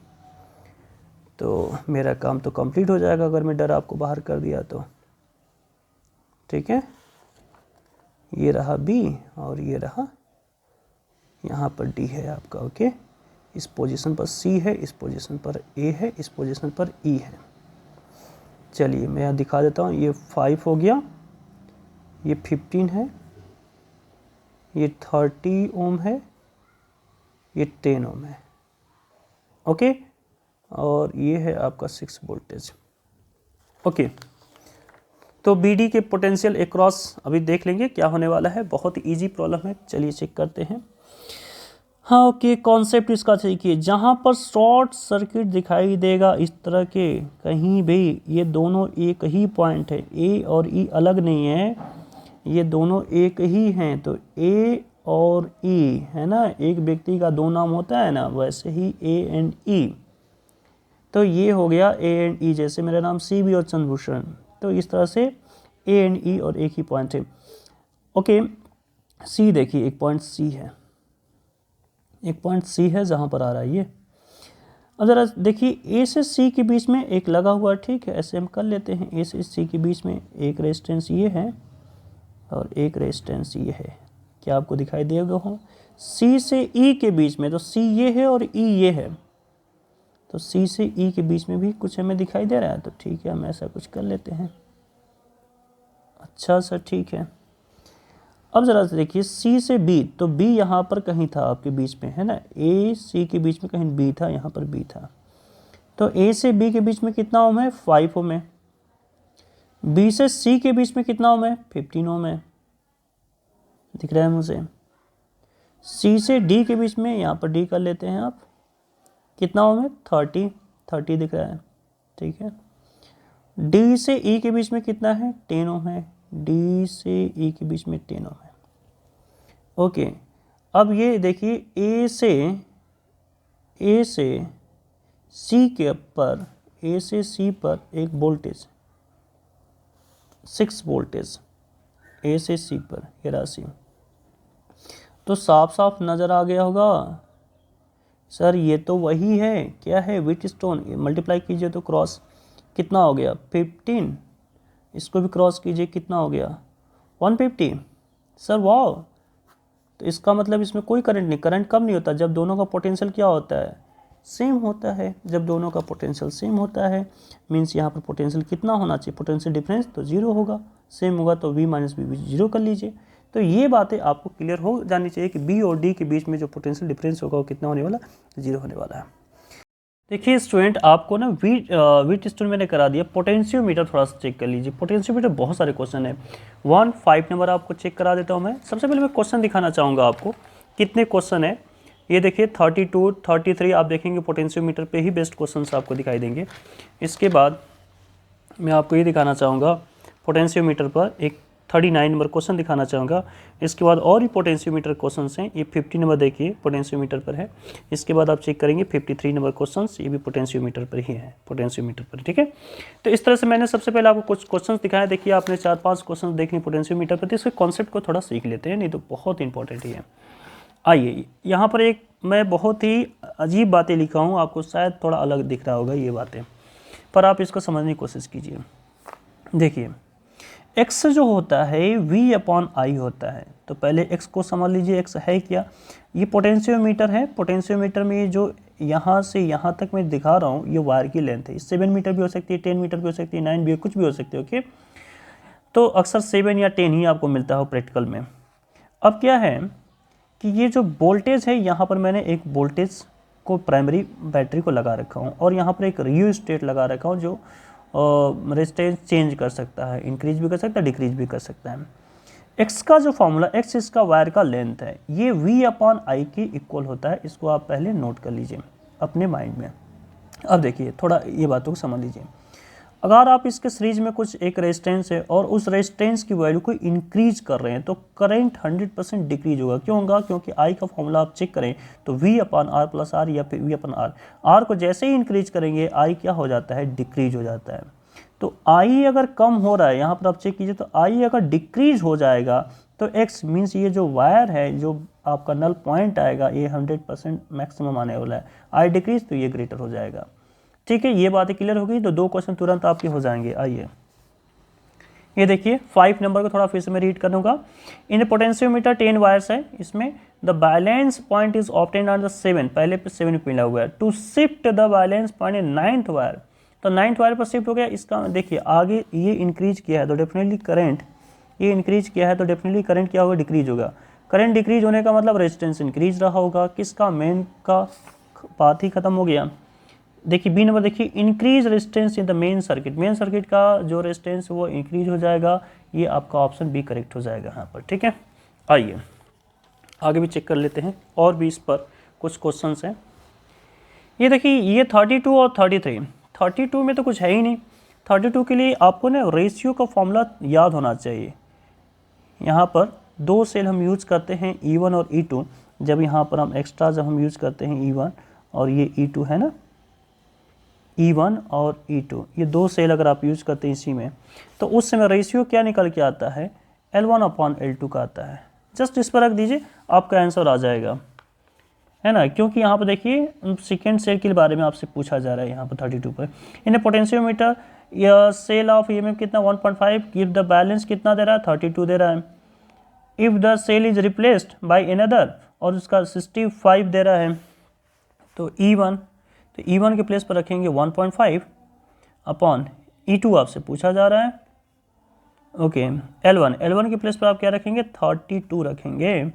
तो मेरा काम तो कंप्लीट हो जाएगा अगर मैं डर आपको बाहर कर दिया तो। ठीक है, ये रहा बी और ये रहा यहाँ पर डी है आपका। ओके, इस पोजीशन पर सी है, इस पोजीशन पर ए है, इस पोजीशन पर ई है। चलिए मैं यहाँ दिखा देता हूँ, ये 5 हो गया, ये 15 है, ये 30 ओम है, ये 10 ओम है। ओके, और ये है आपका 6 वोल्टेज। ओके, तो BD के पोटेंशियल अक्रॉस अभी देख लेंगे क्या होने वाला है, बहुत इजी प्रॉब्लम है। चलिए चेक करते हैं। हाँ ओके, कॉन्सेप्ट इसका देखिए, जहाँ पर शॉर्ट सर्किट दिखाई देगा इस तरह के कहीं भी, ये दोनों एक ही पॉइंट है, ए और ई अलग नहीं है, ये दोनों एक ही हैं, तो ए और ई है ना, एक व्यक्ति का दो नाम होता है ना, वैसे ही ए एंड ई, तो ये हो गया ए एंड ई, जैसे मेरा नाम सी बी और चंद्रभूषण, तो इस तरह से ए एंड ई और एक ही पॉइंट है। ओके, सी देखिए, एक पॉइंट सी है, एक पॉइंट सी है जहाँ पर आ रहा है ये। अब ज़रा देखिए, ए से सी के बीच में एक लगा हुआ, ठीक है, ऐसे हम कर लेते हैं, ए से सी के बीच में एक रेजिस्टेंस ये है और एक रेजिस्टेंस ये है, क्या आपको दिखाई देगा हो? सी से ई के बीच में, तो सी ये है और ई ये है, तो सी से ई के बीच में भी कुछ हमें दिखाई दे रहा है, तो ठीक है हम ऐसा कुछ कर लेते हैं। अच्छा सर, ठीक है। अब ज़रा देखिए, सी से बी, तो बी यहाँ पर कहीं था आपके बीच में, है ना, ए सी के बीच में कहीं बी था, यहाँ पर बी था, तो ए से बी के बीच में कितना ओम है? 5 ओम है। बी से सी के बीच में कितना ओम है? 15 ओम है, दिख रहा है मुझे। सी से डी के बीच में, यहाँ पर डी कर लेते हैं आप, कितना ओम है? 30 दिख रहा है, ठीक है। डी से ई के बीच में कितना है? 10 ओम है, डी से ई के बीच में 10 ओम है। ओके, अब ये देखिए, ए से सी के पर, ए से सी पर एक वोल्टेज 6 वोल्टेज, ए से सी पर ये राशि, तो साफ साफ नज़र आ गया होगा सर, ये तो वही है, क्या है? व्हीटस्टोन। मल्टीप्लाई कीजिए तो क्रॉस कितना हो गया? 15, इसको भी क्रॉस कीजिए, कितना हो गया? 150। सर वाह, तो इसका मतलब इसमें कोई करंट नहीं, करंट कम नहीं होता जब दोनों का पोटेंशियल क्या होता है? सेम होता है। जब दोनों का पोटेंशियल सेम होता है, मीन्स यहाँ पर पोटेंशियल कितना होना चाहिए? पोटेंशियल डिफरेंस तो 0 होगा, सेम होगा तो V माइनस बी 0 कर लीजिए। तो ये बातें आपको क्लियर हो जानी चाहिए कि बी और डी के बीच में जो पोटेंशियल डिफरेंस होगा वो कितना होने वाला? 0 होने वाला है। देखिए स्टूडेंट, आपको ना व्हीटस्टोन मैंने करा दिया, पोटेंशियोमीटर थोड़ा सा चेक कर लीजिए। पोटेंशियोमीटर बहुत सारे क्वेश्चन है, 5 नंबर आपको चेक करा देता हूँ मैं। सबसे पहले मैं क्वेश्चन दिखाना चाहूँगा आपको, कितने क्वेश्चन है ये देखिए। 32, 33 आप देखेंगे पोटेंशियोमीटर पे ही बेस्ट क्वेश्चन आपको दिखाई देंगे। इसके बाद मैं आपको ये दिखाना चाहूँगा पोटेंशियोमीटर पर एक 39 नंबर क्वेश्चन दिखाना चाहूँगा। इसके बाद और भी पोटेंशियोमीटर क्वेश्चंस हैं, ये 50 नंबर देखिए पोटेंशियोमीटर पर है। इसके बाद आप चेक करेंगे 53 नंबर क्वेश्चंस, ये भी पोटेंशियोमीटर पर ही है, पोटेंशियोमीटर पर, ठीक है। तो इस तरह से मैंने सबसे पहले आपको कुछ क्वेश्चंस दिखाए। देखिए आपने 4-5 क्वेश्चन देख लिए पोटेंशियोमीटर पर, तो इसके कॉन्सेप्ट को थोड़ा सीख लेते हैं, नहीं तो बहुत इंपॉर्टेंट ही है। आइए, यहाँ पर एक मैं बहुत ही अजीब बातें लिखा हूँ, आपको शायद थोड़ा अलग दिख रहा होगा ये बातें, पर आप इसको समझने की कोशिश कीजिए। देखिए x जो होता है V/I होता है, तो पहले x को समझ लीजिए। x है क्या? ये पोटेंशियोमीटर है। पोटेंशियोमीटर में ये जो यहाँ से यहाँ तक मैं दिखा रहा हूँ, ये वायर की लेंथ है। 7 मीटर भी हो सकती है, 10 मीटर भी हो सकती है, 9 भी, कुछ भी हो सकती है। ओके, तो अक्सर 7 या 10 ही आपको मिलता हो प्रैक्टिकल में। अब क्या है कि ये जो वोल्टेज है, यहाँ पर मैंने एक वोल्टेज को प्राइमरी बैटरी को लगा रखा हूँ और यहाँ पर एक रियो स्टेट लगा रखा हूँ जो रेजिस्टेंस चेंज कर सकता है, इंक्रीज भी कर सकता है, डिक्रीज भी कर सकता है। x का जो फॉर्मूला, x इसका वायर का लेंथ है, ये V/I के इक्वल होता है। इसको आप पहले नोट कर लीजिए अपने माइंड में। अब देखिए थोड़ा ये बातों को समझ लीजिए। अगर आप इसके सीरीज में कुछ एक रेजिस्टेंस है और उस रेजिस्टेंस की वैल्यू को इंक्रीज कर रहे हैं, तो करंट 100% डिक्रीज होगा। क्यों होगा? क्योंकि I का फॉर्मूला आप चेक करें तो V/R प्लस R या फिर V/R, R को जैसे ही इंक्रीज करेंगे I क्या हो जाता है? डिक्रीज हो जाता है। तो I अगर कम हो रहा है, यहाँ पर आप चेक कीजिए, तो I अगर डिक्रीज हो जाएगा तो x मीन्स ये जो वायर है, जो आपका नल पॉइंट आएगा, ये 100% मैक्सिमम आने वाला है। आई डिक्रीज तो ये ग्रेटर हो जाएगा। ठीक है, ये बातें क्लियर हो गई। तो 2 क्वेश्चन तुरंत आपके हो जाएंगे। आइए ये देखिए 5 नंबर को थोड़ा फिर से मैं रीड करूँगा। इन ए पोटेंशियोमीटर 10 वायर्स है, इसमें the balance point is obtained on the 7, पहले पे 7 पे मिला हुआ है। To shift the balance point in 9th wire, तो 9th वायर पर शिफ्ट हो गया। इसका देखिए आगे ये इंक्रीज किया है तो डेफिनेटली करंट, ये इंक्रीज किया है तो डेफिनेटली करंट क्या होगा, डिक्रीज होगा। करंट डिक्रीज होने का मतलब रेजिस्टेंस इंक्रीज रहा होगा। किसका, मेन का बात ही खत्म हो गया। देखिए बी नंबर देखिए, increase resistance in the main circuit, main circuit का जो रेजिस्टेंस वो इंक्रीज हो जाएगा। ये आपका ऑप्शन बी करेक्ट हो जाएगा यहाँ पर। ठीक है, आइए आगे भी चेक कर लेते हैं, और भी इस पर कुछ क्वेश्चंस हैं। ये देखिए ये 32 और 33, 32 में तो कुछ है ही नहीं। 32 के लिए आपको ना रेशियो का फॉर्मूला याद होना चाहिए। यहाँ पर 2 सेल हम यूज करते हैं E1 और E2, जब यहाँ पर हम एक्स्ट्रा जब हम यूज करते हैं E1 और ये E2 है ना, E1 और E2, ये 2 सेल अगर आप यूज करते हैं इसी में, तो उस समय रेशियो क्या निकल के आता है, L1/L2 का आता है। जस्ट इस पर रख दीजिए, आपका आंसर आ जाएगा, है ना। क्योंकि यहाँ पर देखिए सेकेंड सेल के बारे में आपसे पूछा जा रहा है यहाँ पर 32 पर। इन पोटेंशियोमीटर या सेल ऑफ EMF कितना 1.5, गिव द बैलेंस कितना दे रहा है, 32 दे रहा है। If the cell is replaced by another, और उसका 65 दे रहा है, तो E1, तो E1 के प्लेस पर रखेंगे 1.5 अपॉन E2 आपसे पूछा जा रहा है। ओके, L1 के प्लेस पर आप क्या रखेंगे, 32 रखेंगे,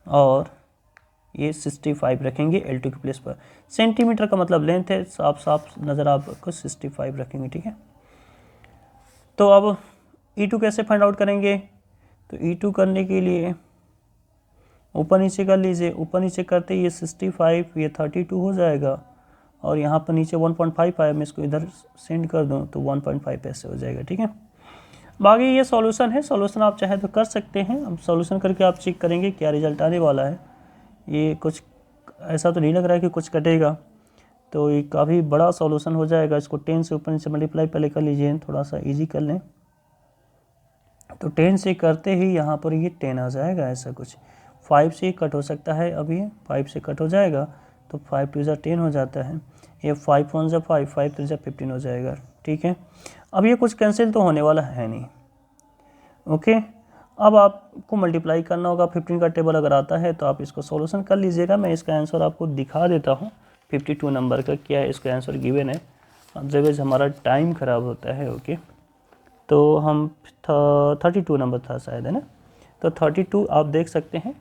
और ये 65 रखेंगे L2 के प्लेस पर। सेंटीमीटर का मतलब लेंथ है, साफ साफ नज़र आपको 65 रखेंगे। ठीक है, तो अब E2 कैसे फाइंड आउट करेंगे, तो E2 करने के लिए ऊपर नीचे कर लीजिए। ऊपर नीचे करते ये 65, ये 32 हो जाएगा, और यहाँ पर नीचे 1.5 आया, मैं इसको इधर सेंड कर दूँ तो 1.5 ऐसे हो जाएगा। ठीक है, बाकी ये सॉल्यूशन है, सॉल्यूशन आप चाहे तो कर सकते हैं। अब सॉल्यूशन करके आप चेक करेंगे क्या रिजल्ट आने वाला है। ये कुछ ऐसा तो नहीं लग रहा है कि कुछ कटेगा, तो ये काफ़ी बड़ा सॉल्यूशन हो जाएगा। इसको 10 से ऊपर नीचे मल्टीप्लाई पहले कर लीजिए, थोड़ा सा इजी कर लें। तो 10 से करते ही यहाँ पर ये 10 आ जाएगा, ऐसा कुछ। 5 से कट हो सकता है, अब ये 5 से कट हो जाएगा, तो 5 2 जा 10 हो जाता है। ये 5 1 जा 5, 5 3 जा 15 हो जाएगा। ठीक है, अब ये कुछ कैंसिल तो होने वाला है नहीं। ओके, अब आपको मल्टीप्लाई करना होगा। 15 का टेबल अगर आता है तो आप इसको सॉल्यूशन कर लीजिएगा। मैं इसका आंसर आपको दिखा देता हूँ, 52 नंबर का क्या है, इसका आंसर गिवन है। अदरवाइज हमारा टाइम ख़राब होता है। ओके, तो हम 32 नंबर था शायद, है ना। तो 32 आप देख सकते हैं,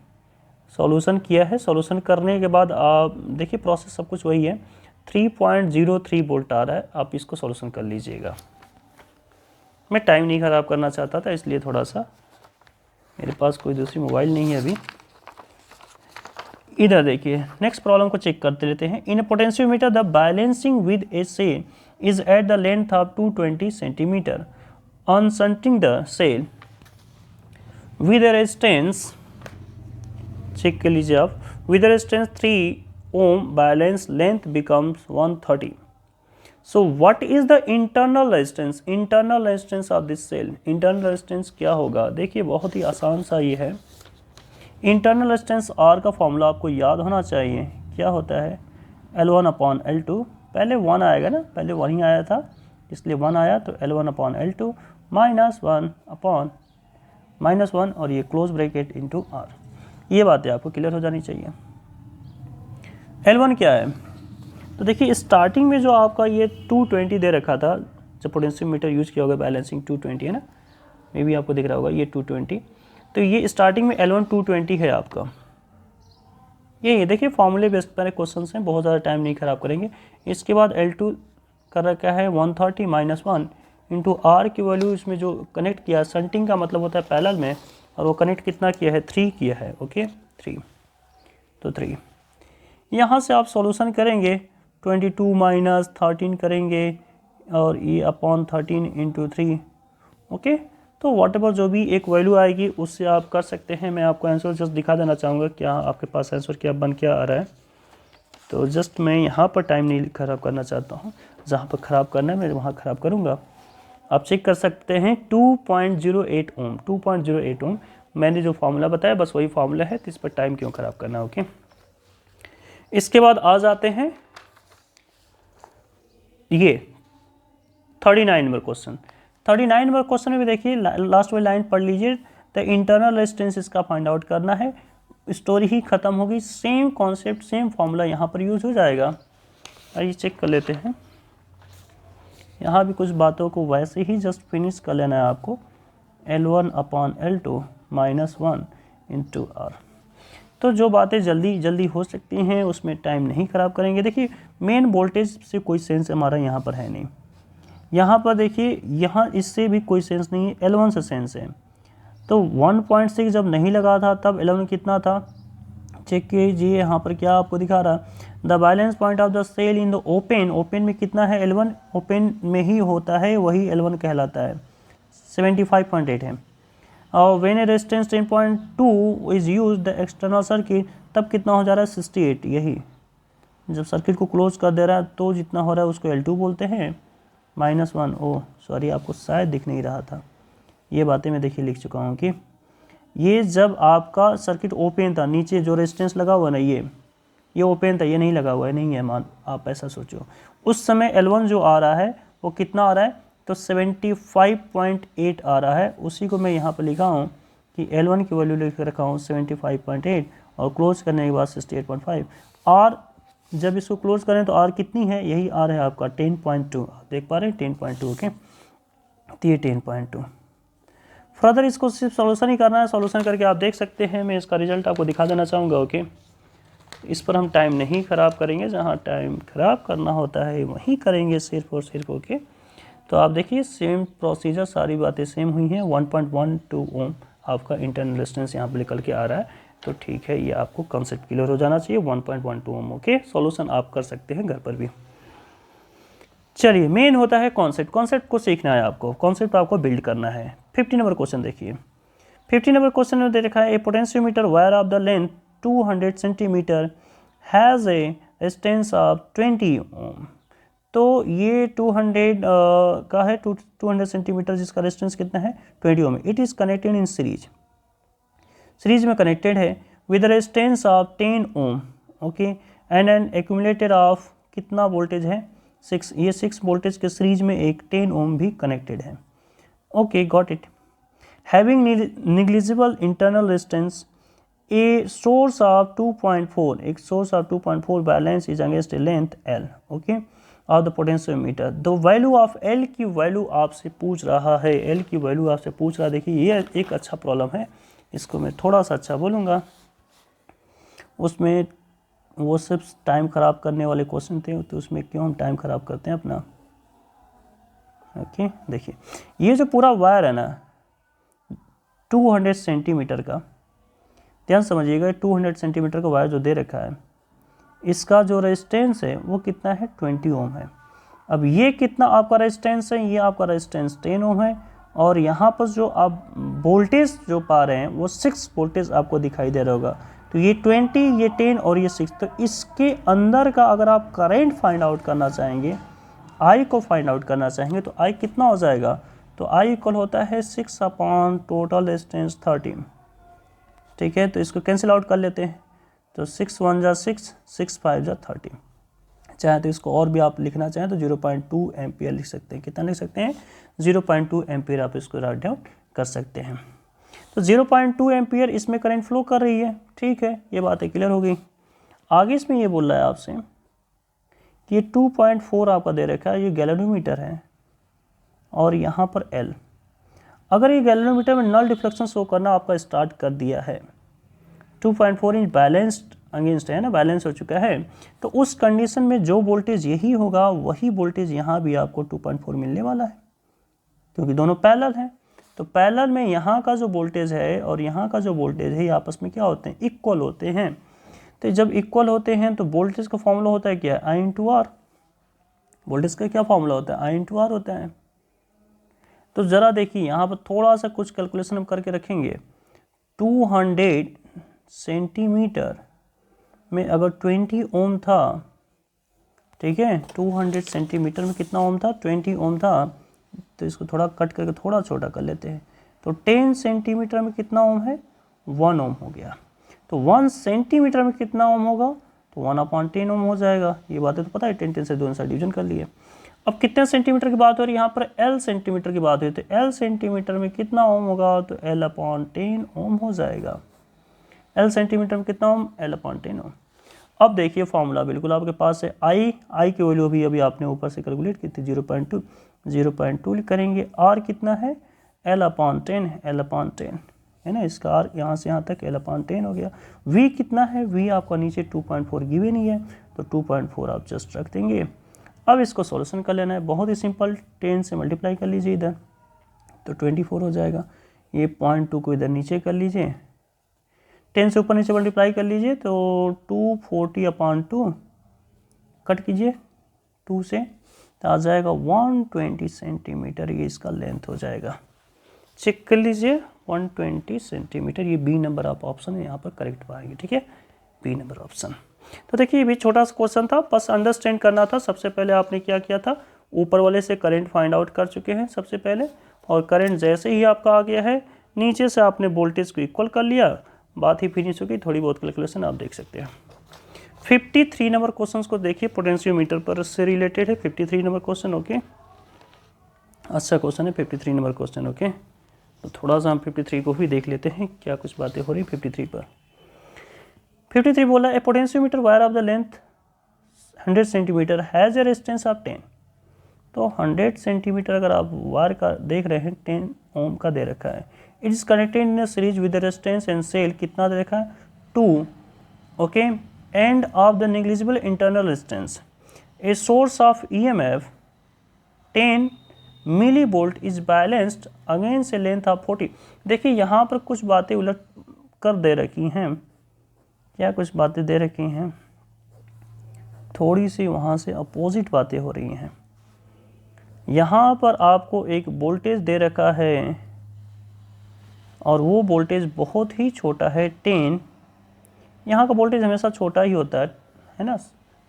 सॉल्यूशन किया है। सॉल्यूशन करने के बाद आप देखिए प्रोसेस सब कुछ वही है। 3.03 वोल्ट आ रहा है, आप इसको सॉल्यूशन कर लीजिएगा। मैं टाइम नहीं ख़राब करना चाहता था, इसलिए थोड़ा सा, मेरे पास कोई दूसरी मोबाइल नहीं है अभी। इधर देखिए नेक्स्ट प्रॉब्लम को चेक करते लेते हैं। In potentiometer the balancing with a cell is at the length of 220 centimetre. On shunting the cell with resistance, check कर लीजिए आप, with resistance 3 ohm balance length becomes 130। So what is the internal resistance? Internal resistance of this cell. Internal resistance क्या होगा? देखिए बहुत ही आसान सा ये है। Internal resistance R का फॉर्मूला आपको याद होना चाहिए। क्या होता है, L1/L2, पहले 1 आएगा ना, पहले 1 ही आया था, इसलिए 1 आया, तो L1/L2 -1 और ये क्लोज ब्रैकेट इंटू R। ये बातें आपको क्लियर हो जानी चाहिए। L1 क्या है, तो देखिए स्टार्टिंग में जो आपका ये 220 दे रखा था, जब पोटेंशियोमीटर यूज किया होगा बैलेंसिंग 220 है ना, मे भी आपको दिख रहा होगा ये 220, तो ये स्टार्टिंग में L1 220 है आपका। ये देखिए फॉर्मूले बेस्ड पर क्वेश्चन हैं, बहुत ज़्यादा टाइम नहीं खराब करेंगे। इसके बाद L2 कर रखा है 130 -1 इंटू R की वैल्यू, इसमें जो कनेक्ट किया, शंटिंग का मतलब होता है पैरेलल में, और वो कनेक्ट कितना किया है, 3 किया है। ओके 3, तो 3 यहाँ से आप सॉल्यूशन करेंगे, 22 - 13 करेंगे, और ये अपॉन 13 इंटू 3। ओके, तो व्हाटएवर जो भी एक वैल्यू आएगी उससे आप कर सकते हैं। मैं आपको आंसर जस्ट दिखा देना चाहूँगा क्या आपके पास आंसर क्या बन क्या आ रहा है। तो जस्ट मैं यहाँ पर टाइम नहीं ख़राब करना चाहता हूँ, जहाँ पर ख़राब करना है मैं वहाँ ख़राब करूँगा। आप चेक कर सकते हैं 2.08 ओम, 2.08 ओम। मैंने जो फार्मूला बताया बस वही फार्मूला है, तो इस पर टाइम क्यों खराब करना। ओके, इसके बाद आ जाते हैं ये 39 नंबर क्वेश्चन। 39 नंबर क्वेश्चन में भी देखिए लास्ट वाली लाइन पढ़ लीजिए, द इंटरनल रेजिस्टेंस इसका फाइंड आउट करना है। स्टोरी ही खत्म होगी, सेम कॉन्सेप्ट सेम फॉर्मूला यहाँ पर यूज हो जाएगा। आइए चेक कर लेते हैं, यहाँ भी कुछ बातों को वैसे ही जस्ट फिनिश कर लेना है आपको। L1/L2 -1 × R। तो जो बातें जल्दी जल्दी हो सकती हैं उसमें टाइम नहीं खराब करेंगे। देखिए मेन वोल्टेज से कोई सेंस हमारा यहाँ पर है नहीं, यहाँ पर देखिए यहाँ इससे भी कोई सेंस नहीं है, L1 से सेंस है। तो 1.6 जब नहीं लगा था तब L1 कितना था, चेक कीजिए यहाँ पर क्या आपको दिखा रहा, the balance point of the cell in the open, open में कितना है L1, ओपन में ही होता है वही L1 कहलाता है, 75.8 है। और when A resistance 10.2 is use the external circuit, तब कितना हो जा रहा है 68। यही जब सर्किट को क्लोज कर दे रहा है तो जितना हो रहा है उसको L2 बोलते हैं, -1। ओ सॉरी, आपको शायद दिख नहीं रहा था, ये बातें मैं देखिए लिख चुका हूँ कि ये जब आपका सर्किट ओपन था, नीचे जो रेजिस्टेंस लगा हुआ ना ये ओपन था, ये नहीं लगा हुआ है, नहीं है मान, आप ऐसा सोचो। उस समय L1 जो आ रहा है वो कितना आ रहा है, तो 75.8 आ रहा है। उसी को मैं यहाँ पर लिखा हूँ कि L1 की वैल्यू लिख रखा हूँ 75.8 और क्लोज करने के बाद 68.5। और जब इसको क्लोज करें तो R कितनी है, यही R है आपका 10.2, देख पा रहे हैं 10.2। ओके, तो ये 10.2। फर्दर इसको सिर्फ सॉल्यूशन ही करना है, सॉल्यूशन करके आप देख सकते हैं, मैं इसका रिजल्ट आपको दिखा देना चाहूँगा। ओके, इस पर हम टाइम नहीं ख़राब करेंगे, जहाँ टाइम ख़राब करना होता है वहीं करेंगे सिर्फ और सिर्फ। ओके, तो आप देखिए सेम प्रोसीजर, सारी बातें सेम हुई हैं। 1.12 ओम आपका इंटरनल रेजिस्टेंस यहाँ पर निकल के आ रहा है, तो ठीक है, ये आपको कंसेप्ट क्लियर हो जाना चाहिए 1.12 ओम। ओके, सॉल्यूशन आप कर सकते हैं घर पर भी। चलिए, मेन होता है कॉन्सेप्ट, कॉन्सेप्ट को सीखना है आपको, कॉन्सेप्ट आपको बिल्ड करना है। 50 नंबर क्वेश्चन देखिए, 50 नंबर क्वेश्चन में दे रखा है, a potentiometer wire of the length 200 centimetre has a resistance of 20 ohm. तो ये 200 का है, 200 सेंटीमीटर जिसका रेजिस्टेंस कितना है 20 ohm. It is connected in series, series में कनेक्टेड है with resistance of 10 ohm. Okay, and an accumulator of कितना वोल्टेज है 6, ये 6 वोल्टेज के सीरीज में एक 10 ओम भी कनेक्टेड है। Okay, got it. Having negligible internal resistance, a source of 2.4, एक source of 2.4 balance is against a length L। Okay, of the potentiometer, the value of L की वैल्यू आपसे पूछ रहा है, L की वैल्यू आपसे पूछ रहा है। देखिए ये एक अच्छा प्रॉब्लम है, इसको मैं थोड़ा सा अच्छा बोलूँगा, उसमें वो सिर्फ टाइम ख़राब करने वाले क्वेश्चन थे, तो उसमें क्यों हम टाइम ख़राब करते हैं अपना। ओके, देखिए ये जो पूरा वायर है ना 200 सेंटीमीटर का, ध्यान समझिएगा, 200 सेंटीमीटर का वायर जो दे रखा है, इसका जो रेजिस्टेंस है वो कितना है 20 ओम है। अब ये कितना आपका रेजिस्टेंस है, ये आपका रेजिस्टेंस 10 ओम है, और यहाँ पर जो आप वोल्टेज जो पा रहे हैं वो 6 वोल्टेज आपको दिखाई दे रहा होगा। तो ये 20, ये 10 और ये 6, तो इसके अंदर का अगर आप करंट फाइंड आउट करना चाहेंगे, I को फाइंड आउट करना चाहेंगे, तो I कितना हो जाएगा, तो I इक्वल होता है 6 अपॉन टोटल रेजिस्टेंस 13। ठीक है, तो इसको कैंसिल आउट कर लेते हैं, तो 6 1 जा 6, 6 5 जा 13। चाहे तो इसको और भी आप लिखना चाहें तो 0.2 एम्पियर लिख सकते हैं। कितना लिख सकते हैं 0.2 एम्पियर, आप इसको राइट डाउन कर सकते हैं। तो 0.2 एम्पियर इसमें करंट फ्लो कर रही है। ठीक है, ये बातें क्लियर हो गई। आगे इसमें ये बोल रहा है आपसे कि ये 2.4 आपका दे रखा है, ये गैल्वेनोमीटर है और यहाँ पर L। अगर ये गैल्वेनोमीटर में नल डिफ्लेक्शन शो करना आपका स्टार्ट कर दिया है, 2.4 इंच बैलेंस्ड अगेंस्ट है ना, बैलेंस हो चुका है, तो उस कंडीशन में जो वोल्टेज यही होगा वही वोल्टेज यहाँ भी आपको 2.4 मिलने वाला है, क्योंकि दोनों पैरेलल हैं। तो पैरेलल में यहाँ का जो वोल्टेज है और यहाँ का जो वोल्टेज है ये आपस में क्या होते हैं, इक्वल होते हैं। तो जब इक्वल होते हैं तो वोल्टेज का फॉर्मूला होता है क्या, I इंटू आर। वोल्टेज का क्या फॉर्मूला होता है, I इंटू आर होता है। तो ज़रा देखिए यहाँ पर थोड़ा सा कुछ कैलकुलेशन हम करके रखेंगे। 200 सेंटीमीटर में अगर 20 ओम था, ठीक है, 200 सेंटीमीटर में कितना ओम था 20 ओम था, तो इसको थोड़ा कट करके थोड़ा छोटा कर लेते हैं। तो 10 सेंटीमीटर में कितना ओम है, 1 ओम हो गया। तो 1 सेंटीमीटर में कितना ओम होगा, तो 1/10 ओम हो जाएगा। ये बातें तो पता है, 10 से 2 आंसर डिवीजन कर लिए। अब कितने सेंटीमीटर की बात हो रही है, यहाँ पर L सेंटीमीटर की बात हुई, तो L सेंटीमीटर में कितना ओम होगा, तो L/10 ओम हो जाएगा। L सेंटीमीटर में कितना ओम, L/10 ओम। अब देखिए फॉर्मूला बिल्कुल आपके पास है। आई की वैल्यू अभी आपने ऊपर से कैलकुलेट की थी 0.2 करेंगे। R कितना है, L/10 है ना, इसका R यहाँ से यहाँ तक L/10 हो गया। V कितना है, V आपका नीचे 2.4 गिवन ही है, तो 2.4 आप जस्ट रख देंगे। अब इसको सॉल्यूशन कर लेना है, बहुत ही सिंपल, 10 से मल्टीप्लाई कर लीजिए इधर, तो 24 हो जाएगा। ये 0.2 को इधर नीचे कर लीजिए, 10 से ऊपर नीचे मल्टीप्लाई कर लीजिए, तो 240/2 कट कीजिए 2 से, तो आ जाएगा 120 सेंटीमीटर, ये इसका लेंथ हो जाएगा। चेक कर लीजिए 120 सेंटीमीटर, ये बी नंबर आप ऑप्शन है यहाँ पर करेक्ट पाएंगे। ठीक है, बी नंबर ऑप्शन। तो देखिए ये भी छोटा सा क्वेश्चन था, बस अंडरस्टैंड करना था। सबसे पहले आपने क्या किया था, ऊपर वाले से करंट फाइंड आउट कर चुके हैं सबसे पहले, और करंट जैसे ही आपका आ गया है, नीचे से आपने वोल्टेज को इक्वल कर लिया, बात ही फिनिश हो गई। थोड़ी बहुत कैलकुलेशन आप देख सकते हैं। 53 नंबर क्वेश्चन को देखिए, पोटेंशियोमीटर पर से रिलेटेड है 53 नंबर क्वेश्चन। ओके, अच्छा क्वेश्चन है 53 नंबर क्वेश्चन। ओके, तो थोड़ा सा हम 53 को भी देख लेते हैं, क्या कुछ बातें हो रही 53 पर। 53 बोला, a potentiometer wire of the length 100 centimetre has a resistance of 10। तो 100 सेंटीमीटर अगर आप वायर का देख रहे हैं, 10 ओम का दे रखा है। It is connected in series with resistance and cell कितना दे रखा है, 2। Okay, and of the negligible internal resistance. A source of EMF 10 millivolt is balanced against a length of 40। देखिए यहाँ पर कुछ बातें उलट कर दे रखी हैं, क्या कुछ बातें दे रखी हैं, थोड़ी सी वहाँ से अपोजिट बातें हो रही हैं। यहाँ पर आपको एक वोल्टेज दे रखा है और वो वोल्टेज बहुत ही छोटा है 10। यहाँ का वोल्टेज हमेशा छोटा ही होता है ना,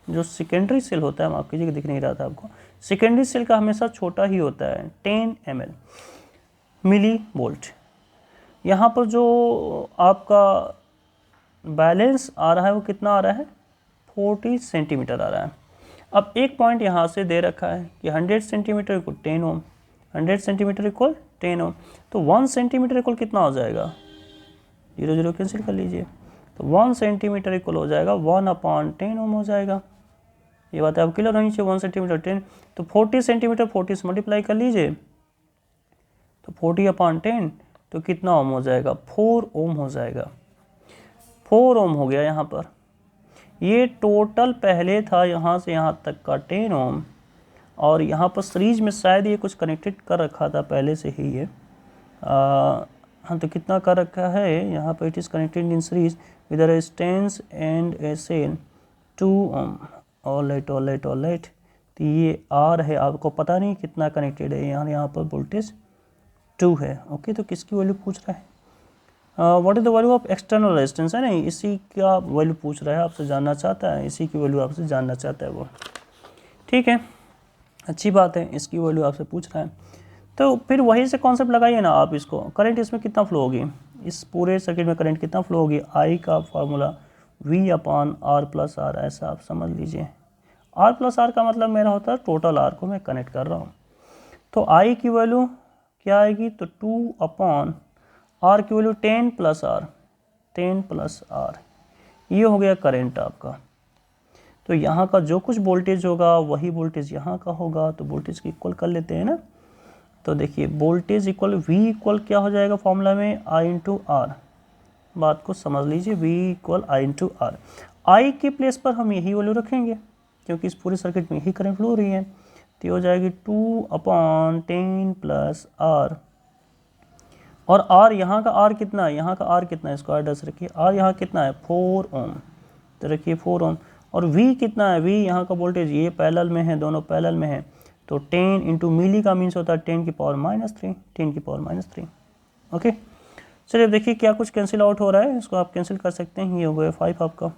जो सेकेंडरी सेल होता है, माफ कीजिए दिख नहीं रहा था आपको, सेकेंडरी सेल का हमेशा छोटा ही होता है 10 ml मिली वोल्ट। यहाँ पर जो आपका बैलेंस आ रहा है वो कितना आ रहा है, 40 सेंटीमीटर आ रहा है। अब एक पॉइंट यहाँ से दे रखा है कि 100 सेंटीमीटर इक्वल 10 ओम, 100 सेंटीमीटर इक्वल 10 ओम, तो 1 सेंटीमीटर इक्वल कितना हो जाएगा, 0 0 कैंसिल कर लीजिए, तो 1 सेंटीमीटर इक्वल हो जाएगा 1/10 ओम हो जाएगा। ये बात आप क्लियर होनी चाहिए, 1 सेंटीमीटर 10, तो 40 सेंटीमीटर 40 से मल्टीप्लाई कर लीजिए, तो 40/10 तो कितना ओम हो जाएगा, 4 ओम हो जाएगा। 4 ओम हो गया यहाँ पर। ये टोटल पहले था यहाँ से यहाँ तक का 10 ओम, और यहाँ पर सीरीज में शायद ये कुछ कनेक्टेड कर रखा था पहले से ही ये, हाँ, तो कितना कर रखा है यहाँ पर, it is connected in series with resistance and a cell 2 ohm. All right, तो ये आर है, आपको पता नहीं कितना कनेक्टेड है, यहाँ पर वोल्टेज 2 है। ओके, तो किसकी वैल्यू पूछ रहा है, what is the value of external resistance, है ना, इसी का वैल्यू पूछ रहा है, आपसे जानना चाहता है, इसी की वैल्यू आपसे जानना चाहता है वो। ठीक है, अच्छी बात है, इसकी वैल्यू आपसे पूछ रहा है, तो फिर वही से कॉन्सेप्ट लगाइए ना आप इसको। करंट इसमें कितना फ्लो होगी, इस पूरे सर्किट में करंट कितना फ्लो होगी, आई का फार्मूला V/R+R, ऐसा आप समझ लीजिए। R+R का मतलब मेरा होता है टोटल R को मैं कनेक्ट कर रहा हूँ, तो आई की वैल्यू क्या आएगी, तो 2/R की वैल्यू 10 + R, ये हो गया करंट आपका। तो यहाँ का जो कुछ वोल्टेज होगा वही वोल्टेज यहाँ का होगा, तो वोल्टेज की इक्वल कर लेते हैं ना। तो देखिए वोल्टेज इक्वल V इक्वल क्या हो जाएगा फॉर्मूला में, I/R, बात को समझ लीजिए, V इक्वल I/R। I के प्लेस पर हम यही वैल्यू रखेंगे क्योंकि इस पूरे सर्किट में यही करंट फ्लो हो रही है, तो ये हो जाएगी 2/10 + R, और R यहाँ का R कितना है, यहाँ का R कितना है, इसको R10 रखिए, R यहाँ कितना है 4 ओम, तो रखिए 4 ओम, और V कितना है, V यहाँ का वोल्टेज ये पैरेलल में है, दोनों पैरेलल में है, तो 10 इंटू मिली का मीन्स होता है 10⁻³ ओके। चलिए देखिए क्या कुछ कैंसिल आउट हो रहा है, इसको आप कैंसिल कर सकते हैं, ये हो गया 5 आपका।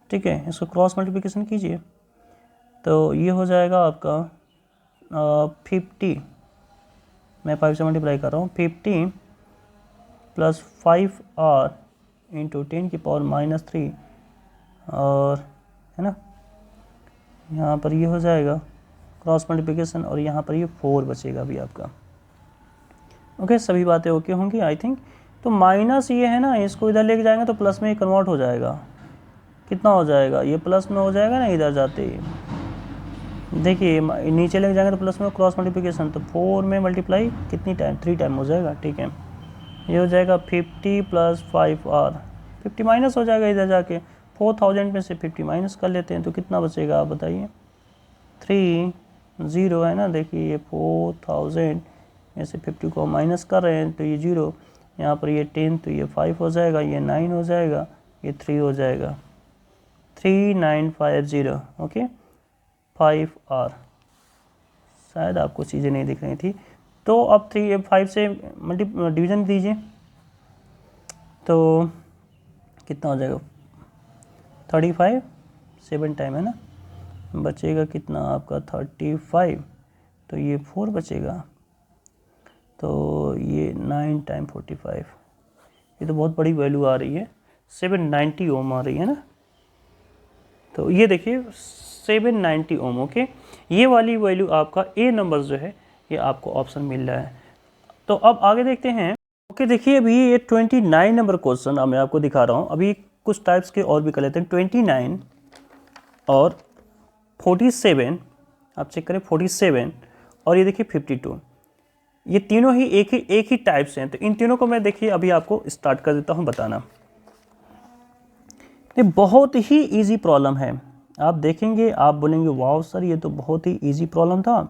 ठीक है, इसको क्रॉस मल्टीप्लिकेशन कीजिए, तो ये हो जाएगा आपका 50 मैं 5 से मल्टीप्लाई कर रहा हूँ, 50 प्लस 5r इंटू 10⁻³ और है ना, यहाँ पर ये हो जाएगा क्रॉस मल्टीप्लिकेशन और यहाँ पर ये 4 बचेगा अभी आपका। ओके, सभी बातें ओके होंगी आई थिंक। तो माइनस ये है ना, इसको इधर लेके जाएंगे तो प्लस में कन्वर्ट हो जाएगा। कितना हो जाएगा, ये प्लस में हो जाएगा ना इधर जाते ही। देखिए नीचे लेके जाएंगे तो प्लस में क्रॉस मल्टीप्लिकेशन, तो 4 में मल्टीप्लाई कितनी टाइम, 3 टाइम हो जाएगा। ठीक है, ये हो जाएगा 50 प्लस 5r, 50 माइनस हो जाएगा इधर जाके, 4000 में से 50 माइनस कर लेते हैं तो कितना बचेगा आप बताइए। 3 0 है ना, देखिए ये 4000 में से 50 को माइनस कर रहे हैं तो ये 0, यहाँ पर ये 10 तो ये 5 हो जाएगा, ये 9 हो जाएगा, ये 3 हो जाएगा, 3950। Okay, 5r। शायद आपको चीज़ें नहीं दिख रही थी। तो अब 5 से डिवीज़न दीजिए तो कितना हो जाएगा, 35, 7 टाइम है ना, बचेगा कितना आपका 35, तो ये 4 बचेगा, तो ये 9 टाइम 45, ये तो बहुत बड़ी वैल्यू आ रही है, 790 ओम आ रही है ना। तो ये देखिए 790 ओम। ओके, ये वाली वैल्यू आपका ए नंबर जो है ये आपको ऑप्शन मिल रहा है। तो अब आगे देखते हैं। ओके, देखिए अभी ये 29 नंबर क्वेश्चन अब मैं आपको दिखा रहा हूँ। अभी कुछ टाइप्स के और भी कर लेते हैं। 29 और 47, आप चेक करें 47 और ये देखिए 52, ये तीनों ही एक ही टाइप्स हैं। तो इन तीनों को मैं देखिए अभी आपको स्टार्ट कर देता हूँ बताना। ये बहुत ही इजी प्रॉब्लम है, आप देखेंगे आप बोलेंगे वाह सर ये तो बहुत ही इजी प्रॉब्लम था।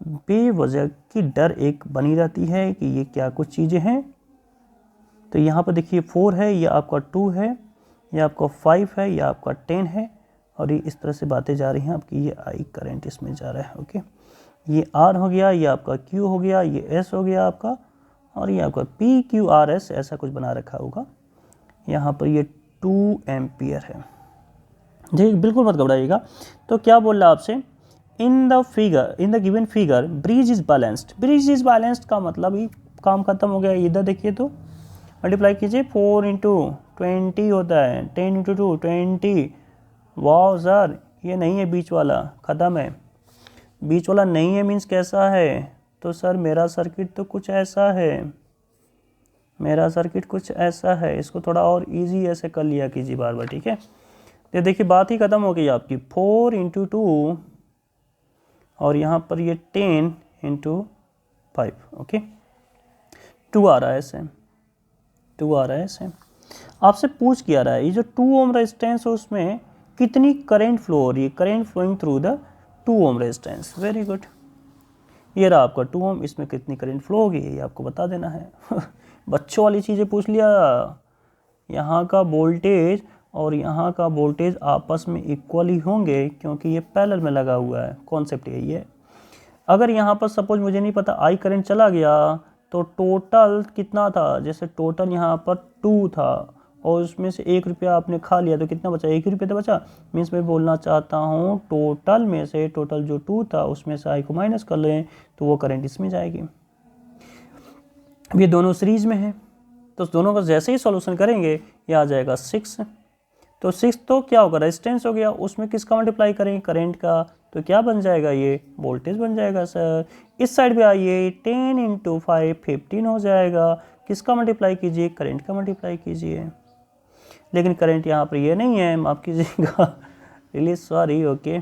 बेवजह की डर एक बनी रहती है कि ये क्या कुछ चीज़ें हैं। तो यहाँ पर देखिए 4 है, ये आपका 2 है, ये आपका 5 है, ये आपका 10 है और ये इस तरह से बातें जा रही हैं आपकी। ये आई करंट इसमें जा रहा है। ओके, ये आर हो गया, ये आपका क्यू हो गया, ये एस हो गया आपका और ये आपका पी क्यू आर एस ऐसा कुछ बना रखा होगा। यहाँ पर ये 2 एम्पियर है जी, बिल्कुल मत घबराइएगा। तो क्या बोल रहा है आपसे, in the given figure bridge is balanced. Bridge is balanced का मतलब ही काम खत्म हो गया। इधर देखिए तो मल्टीप्लाई कीजिए, 4 इंटू 20 होता है, 10 इंटू 2 20। वाह सर ये नहीं है बीच वाला, ख़त्म है। बीच वाला नहीं है मीन्स कैसा है, तो सर मेरा सर्किट तो कुछ ऐसा है, मेरा सर्किट कुछ ऐसा है। इसको थोड़ा और इजी ऐसे कर लिया कीजिए बार बार। ठीक है, ये देखिए बात ही ख़त्म हो गई आपकी। 4 इंटू 2 और यहाँ पर ये 10 इंटू 5। ओके, 2 आ रहा है ऐसे, 2 आ रहा है ऐसे। आपसे पूछ किया रहा है ये जो 2 ओम रेजिस्टेंस है उसमें कितनी करंट फ्लो हो रही है, current flowing through the 2 ohm resistance. Very good, ये रहा आपका 2 ओम, इसमें कितनी करंट फ्लो होगी ये आपको बता देना है। बच्चों वाली चीज़ें पूछ लिया। यहाँ का वोल्टेज और यहाँ का वोल्टेज आपस में इक्वल ही होंगे क्योंकि ये पैरेलल में लगा हुआ है। कॉन्सेप्ट यही है। अगर यहाँ पर सपोज मुझे नहीं पता आई करंट चला गया तो टोटल कितना था, जैसे टोटल यहाँ पर 2 था और उसमें से 1 रुपया आपने खा लिया तो कितना बचा, 1 ही रुपया तो बचा। मीन्स मैं बोलना चाहता हूँ टोटल में से, टोटल जो 2 था उसमें से आई को माइनस कर लें तो वो करंट इसमें जाएगी। अब ये दोनों सीरीज में है तो दोनों का जैसे ही सॉल्यूशन करेंगे ये आ जाएगा 6। तो 6 तो क्या होगा, रेजिस्टेंस हो गया, उसमें किसका मल्टीप्लाई करेंगे, करंट का, तो क्या बन जाएगा, ये वोल्टेज बन जाएगा सर। इस साइड पे आइए, 10 इंटू 5 15 हो जाएगा। किसका मल्टीप्लाई कीजिए, करंट का मल्टीप्लाई कीजिए। लेकिन करंट यहाँ पर ये नहीं है, माफ़ कीजिएगा, रियली सॉरी। ओके,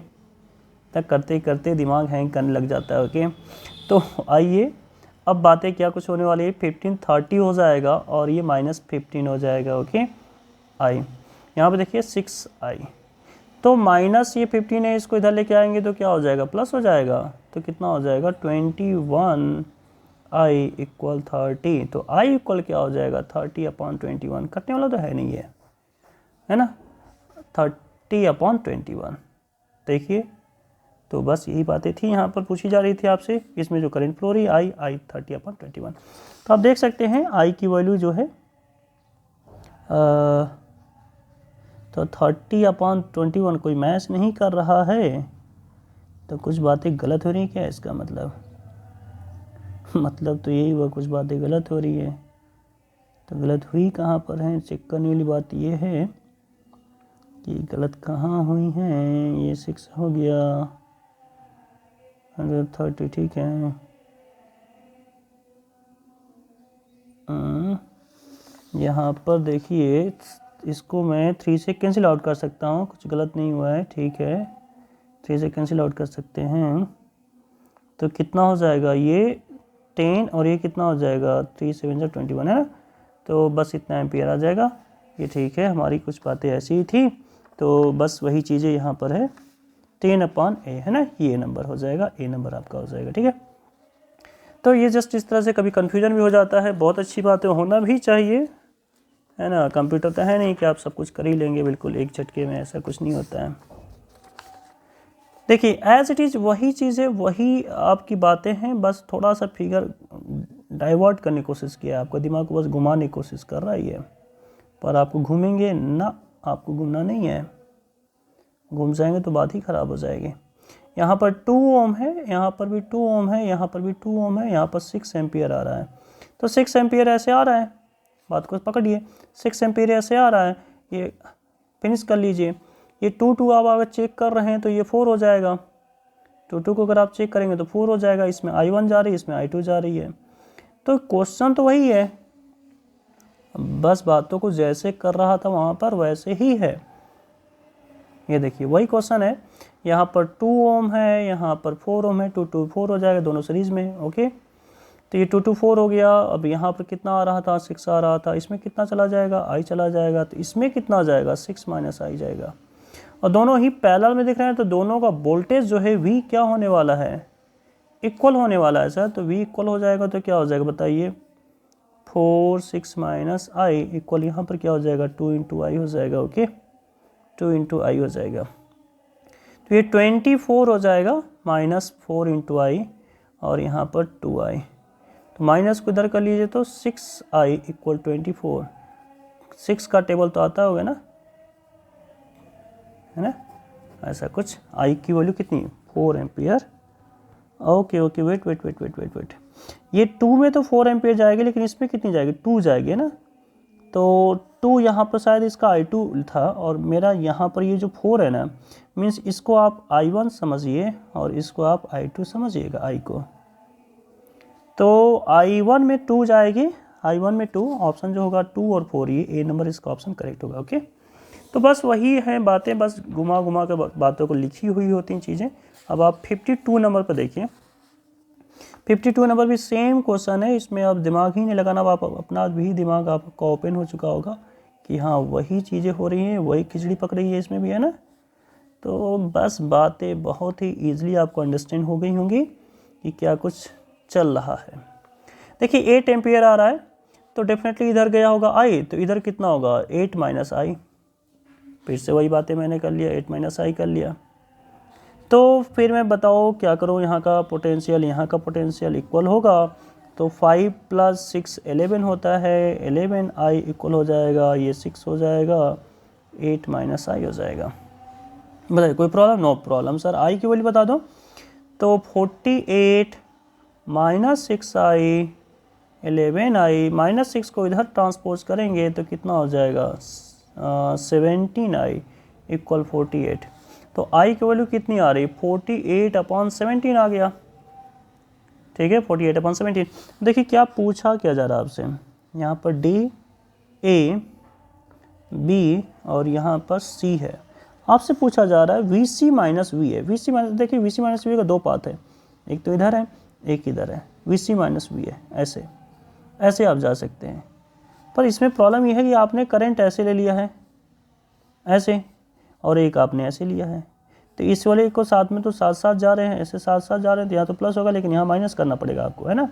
तक करते करते दिमाग हैंग करने लग जाता है। ओके, तो आइए अब बातें क्या कुछ होने वाली है। 15 30 हो जाएगा और ये -15 हो जाएगा। ओके, आई यहाँ पे देखिए 6 आई, तो माइनस ये 15 है, इसको इधर लेके आएंगे तो क्या हो जाएगा, प्लस हो जाएगा। तो कितना हो जाएगा 21 आई इक्वल 30। तो आई इक्वल क्या हो जाएगा 30/21। कटने वाला तो है नहीं है ना, 30/21। देखिए तो बस यही बातें थी यहाँ पर पूछी जा रही थी आपसे। इसमें जो करंट फ्लो रही आई 30/21। तो आप देख सकते हैं आई की वैल्यू जो है तो 30/21 कोई मैच नहीं कर रहा है, तो कुछ बातें गलत हो रही क्या इसका मतलब। मतलब तो यही हुआ, कुछ बातें गलत हो रही है। तो गलत हुई कहाँ पर है, चेक करने वाली बात ये है कि गलत कहाँ हुई हैं। ये 6 हो गया, 130 ठीक है। यहाँ पर देखिए, इसको मैं 3 से कैंसिल आउट कर सकता हूँ, कुछ गलत नहीं हुआ है, ठीक है। 3 से कैंसिल आउट कर सकते हैं, तो कितना हो जाएगा ये 10 और ये कितना हो जाएगा 3 7 21 है ना। तो बस इतना एम्पियर आ जाएगा, ये ठीक है। हमारी कुछ बातें ऐसी ही थी, तो बस वही चीज़ें यहाँ पर है, 10/A है ना, ये नंबर हो जाएगा, ए नंबर आपका हो जाएगा, ठीक है। तो ये जस्ट इस तरह से कभी कन्फ्यूजन भी हो जाता है, बहुत अच्छी बात है, होना भी चाहिए, है ना। कंप्यूटर तो है नहीं कि आप सब कुछ कर ही लेंगे बिल्कुल एक झटके में, ऐसा कुछ नहीं होता है। देखिए एज इट इज़ वही चीज़ें, वही आपकी बातें हैं, बस थोड़ा सा फिगर डाइवर्ट करने की कोशिश किया है, आपका दिमाग को बस घुमाने की कोशिश कर रहा है, पर आपको घूमेंगे ना, आपको घूमना नहीं है, घूम जाएंगे तो बात ही ख़राब हो जाएगी। यहाँ पर 2 ओम है, यहाँ पर भी 2 ओम है, यहाँ पर भी 2 ओम है, यहाँ पर 6 एम्पियर आ रहा है। तो 6 एम्पियर ऐसे आ रहा है, बात को पकड़िए, 6 एम्पियर ऐसे आ रहा है, ये फिनिश कर लीजिए। ये 2 आप अगर चेक कर रहे हैं तो ये 4 हो जाएगा, 2 को अगर आप चेक करेंगे तो 4 हो जाएगा। इसमें I1 जा रही है, इसमें I2 जा रही है, तो क्वेश्चन तो वही है, बस बातों को जैसे कर रहा था वहाँ पर वैसे ही है। ये देखिए वही क्वेश्चन है, यहाँ पर 2 ओम है, यहाँ पर 4 ओम है, 2 2 4 हो जाएगा दोनों सीरीज में, ओके। तो ये 2 2 4 हो गया। अब यहाँ पर कितना आ रहा था, 6 आ रहा था, इसमें कितना चला जाएगा, I चला जाएगा, तो इसमें कितना आ जाएगा, 6 - I जाएगा। और दोनों ही पैरेलल में दिख रहे हैं, तो दोनों का वोल्टेज जो है V क्या होने वाला है, इक्वल होने वाला है सर। तो V इक्वल हो जाएगा तो क्या हो जाएगा बताइए, 4 6 - I इक्वल यहाँ पर क्या हो जाएगा, 2 × I हो जाएगा, ओके, 2 × I हो जाएगा। तो ये 24 हो जाएगा, -4 × I और यहाँ पर 2I, तो माइनस को इधर कर लीजिए तो 6I = 24। 6 का टेबल तो आता होगा ना, है ना, ऐसा कुछ। I की वैल्यू कितनी, 4 एम्पियर, ओके ओके। वेट, ये 2 में तो 4 एम्पियर जाएगी, लेकिन इसमें कितनी जाएगी, 2 जाएगी ना। तो 2 यहाँ पर शायद इसका I2 था, और मेरा यहाँ पर ये जो 4 है ना, मीन्स इसको आप I1 समझिए और इसको आप I2 समझिएगा, I को। तो I1 में 2 जाएगी, I1 में 2, ऑप्शन जो होगा 2 और 4, ये ए नंबर इसका ऑप्शन करेक्ट होगा, ओके। तो बस वही है बातें, बस घुमा घुमा के बातों को लिखी हुई होती हैं चीज़ें। अब आप 52 नंबर पर देखिए, 52 नंबर भी सेम क्वेश्चन है, इसमें आप दिमाग ही नहीं लगाना, आप अपना भी दिमाग आपका ओपन हो चुका होगा कि हाँ वही चीज़ें हो रही हैं, वही खिचड़ी पक रही है इसमें भी, है ना। तो बस बातें बहुत ही ईजिली आपको अंडरस्टैंड हो गई होंगी कि क्या कुछ चल रहा है। देखिए 8 एम्पियर आ रहा है, तो डेफिनेटली इधर गया होगा I, तो इधर कितना होगा, 8 - I। फिर से वही बातें मैंने कर लिया, 8 - I कर लिया। तो फिर मैं बताओ क्या करूँ, यहाँ का पोटेंशियल यहाँ का पोटेंशियल इक्वल होगा, तो 5 + 6 11 होता है, 11I इक्वल हो जाएगा, ये 6 हो जाएगा, 8 - I हो जाएगा। बताइए कोई problem, no problem sir. I की वैल्यू बता दो, तो 48 - 6I 11I, -6 को इधर ट्रांसपोज करेंगे तो कितना हो जाएगा, 17I = 48। तो I की वैल्यू कितनी आ रही, 48/17 आ गया, ठीक है, 48/17। देखिए क्या पूछा क्या जा रहा है आपसे, यहाँ पर D, A, B और यहाँ पर C है, आपसे पूछा जा रहा है VC - V है। देखिए VC - V का 2 पाथ है, एक तो इधर है, एक इधर है, VC - V है, ऐसे आप जा सकते हैं। पर इसमें प्रॉब्लम यह है कि आपने करंट ऐसे ले लिया है, ऐसे, और एक आपने ऐसे लिया है, तो इस वाले को साथ में तो साथ साथ जा रहे हैं, ऐसे साथ साथ जा रहे हैं, तो यहाँ तो प्लस होगा, लेकिन यहाँ माइनस करना पड़ेगा आपको, है ना।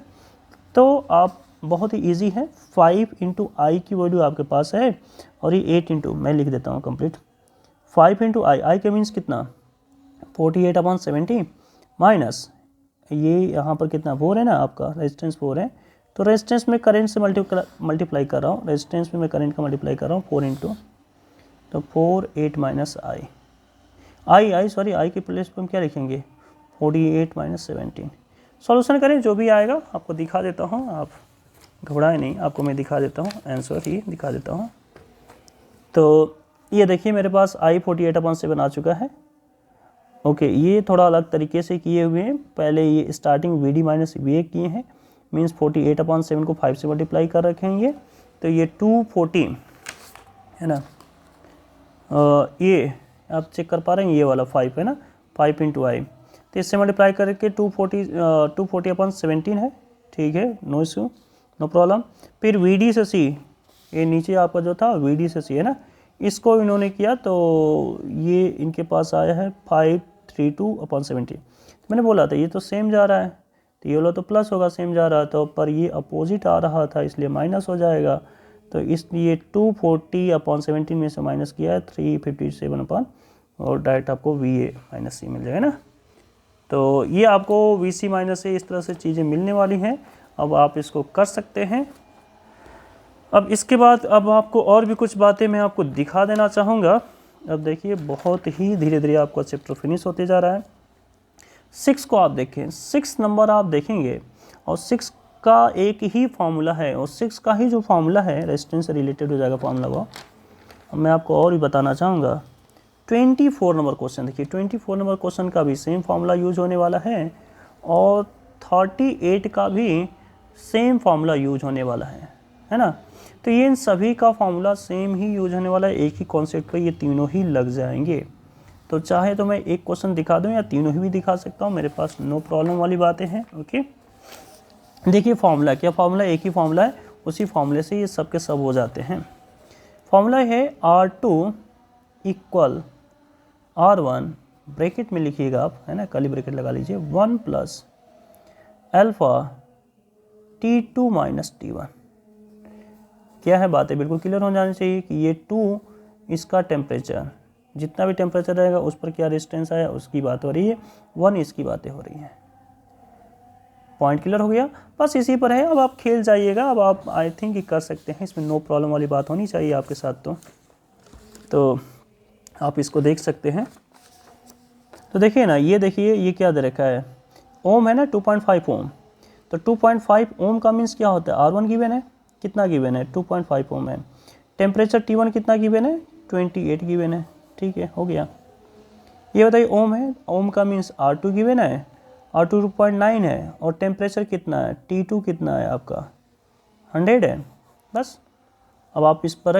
तो आप बहुत ही इजी है, 5 × I की वैल्यू आपके पास है, और ये 8 × मैं लिख देता हूँ कंप्लीट, 5 × I के मीन्स कितना, 48/17 माइनस ये यहाँ पर कितना 4 है ना, आपका रेजिस्टेंस 4 है, तो रेजिस्टेंस में करंट से मल्टीप्लाई कर रहा हूँ, रेजिस्टेंस में मैं करंट का मल्टीप्लाई कर रहा हूँ 4 × तो 4 8 - I सॉरी I के प्लेस पर हम क्या लिखेंगे, 48 - 17। सॉल्यूशन करें, जो भी आएगा आपको दिखा देता हूँ, आप घबराए नहीं, आपको मैं दिखा देता हूँ, आंसर ही दिखा देता हूँ। तो ये देखिए मेरे पास I 48/7 आ चुका है। ओके, ये थोड़ा अलग तरीके से किए हुए हैं, पहले ये स्टार्टिंग VD माइनस VA किए हैं, मीन्स 48/7 को 5 से मल्टीप्लाई कर रखे हैं ये, तो ये 240 है ना। ये आप चेक कर पा रहे हैं, ये वाला 5 है ना, 5 × I, तो इससे मल्टीप्लाई करके 240/17 है, ठीक है, नो इशू, नो प्रॉब्लम। फिर VD से C, ये नीचे आपका जो था VD से C है ना, इसको इन्होंने किया तो ये इनके पास आया है 532/70। तो मैंने बोला था ये तो सेम जा रहा है, तो ये वाला तो प्लस होगा, सेम जा रहा था, पर ये अपोजिट आ रहा था इसलिए माइनस हो जाएगा, तो इसलिए 240/17 में से माइनस किया है 357 और डायरेक्ट आपको VA माइनस C मिल जाएगा ना। तो ये आपको VC माइनस से इस तरह से चीज़ें मिलने वाली हैं। अब आप इसको कर सकते हैं। अब इसके बाद अब आपको और भी कुछ बातें मैं आपको दिखा देना चाहूँगा। अब देखिए बहुत ही धीरे धीरे आपका चैप्टर फिनिश होते जा रहा है। 6 को आप देखें, 6 नंबर आप देखेंगे और 6 का एक ही फार्मूला है, और 6 का ही जो फार्मूला है रेजिस्टेंस से रिलेटेड हो जाएगा फार्मूला वो। अब मैं आपको और भी बताना चाहूँगा। 24 नंबर क्वेश्चन देखिए, 24 नंबर क्वेश्चन का भी सेम फार्मूला यूज होने वाला है, और 38 का भी सेम फार्मूला यूज होने वाला है ना। तो ये इन सभी का फार्मूला सेम ही यूज होने वाला है, एक ही कॉन्सेप्ट पे ये तीनों ही लग जाएंगे। तो चाहे तो मैं एक क्वेश्चन दिखा दूं या तीनों ही भी दिखा सकता हूं, मेरे पास नो प्रॉब्लम वाली बातें हैं। ओके, देखिए फार्मूला, क्या फार्मूला, एक ही फार्मूला है, उसी फार्मूले से ये सब के सब हो जाते हैं। फार्मूला है R2 = R1, ब्रैकेट में लिखिएगा आप, है ना, कर्ली ब्रैकेट लगा लीजिए, 1 + अल्फा T2 - T1। क्या है, बातें बिल्कुल क्लियर हो जानी चाहिए कि ये 2 इसका टेम्परेचर, जितना भी टेम्परेचर रहेगा उस पर क्या रेजिस्टेंस आया उसकी बात हो रही है, 1 इसकी बातें हो रही हैं। पॉइंट क्लियर हो गया, बस इसी पर है। अब आप खेल जाइएगा, अब आप आई थिंक कर सकते हैं, इसमें नो प्रॉब्लम वाली बात होनी चाहिए आपके साथ। तो आप इसको देख सकते हैं। तो देखिए ना, ये देखिए ये क्या दे रखा है, ओम है ना, 2.5 ओम। तो 2.5 ओम का मीन्स क्या होता है, R1 गिवन है, कितना गिवन है, 2.5 ओम है। टेम्परेचर T1 कितना गिवन है, 28 गिवन है, ठीक है, हो गया। ये बताइए ओम है, ओम का मीन्स R2 गिवन है, R2 2.9 है, और टेम्परेचर कितना है, T2 कितना है आपका, 100 है। बस अब आप इस पर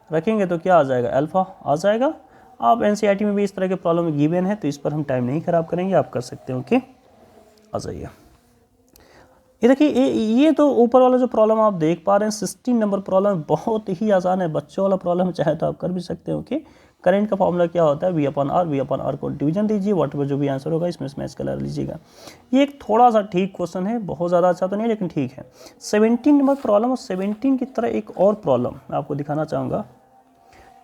रखेंगे तो क्या आ जाएगा, अल्फ़ा आ जाएगा। आप NCERT में भी इस तरह के प्रॉब्लम गिवन है, तो इस पर हम टाइम नहीं खराब करेंगे, आप कर सकते हो। ओके, आ जाइए। ये देखिए ये तो ऊपर वाला जो प्रॉब्लम आप देख पा रहे हैं 16 नंबर प्रॉब्लम बहुत ही आसान है, बच्चों वाला प्रॉब्लम, चाहे तो आप कर भी सकते हो। ओके, करंट का फॉर्मूला क्या होता है, V/R को डिवीजन दीजिए, वॉट जो भी आंसर होगा इसमें मैच कलर लीजिएगा। ये एक थोड़ा सा ठीक क्वेश्चन है, बहुत ज़्यादा अच्छा तो नहीं लेकिन ठीक है। 17 नंबर प्रॉब्लम, और 17 की तरह एक और प्रॉब्लम मैं आपको दिखाना चाहूँगा।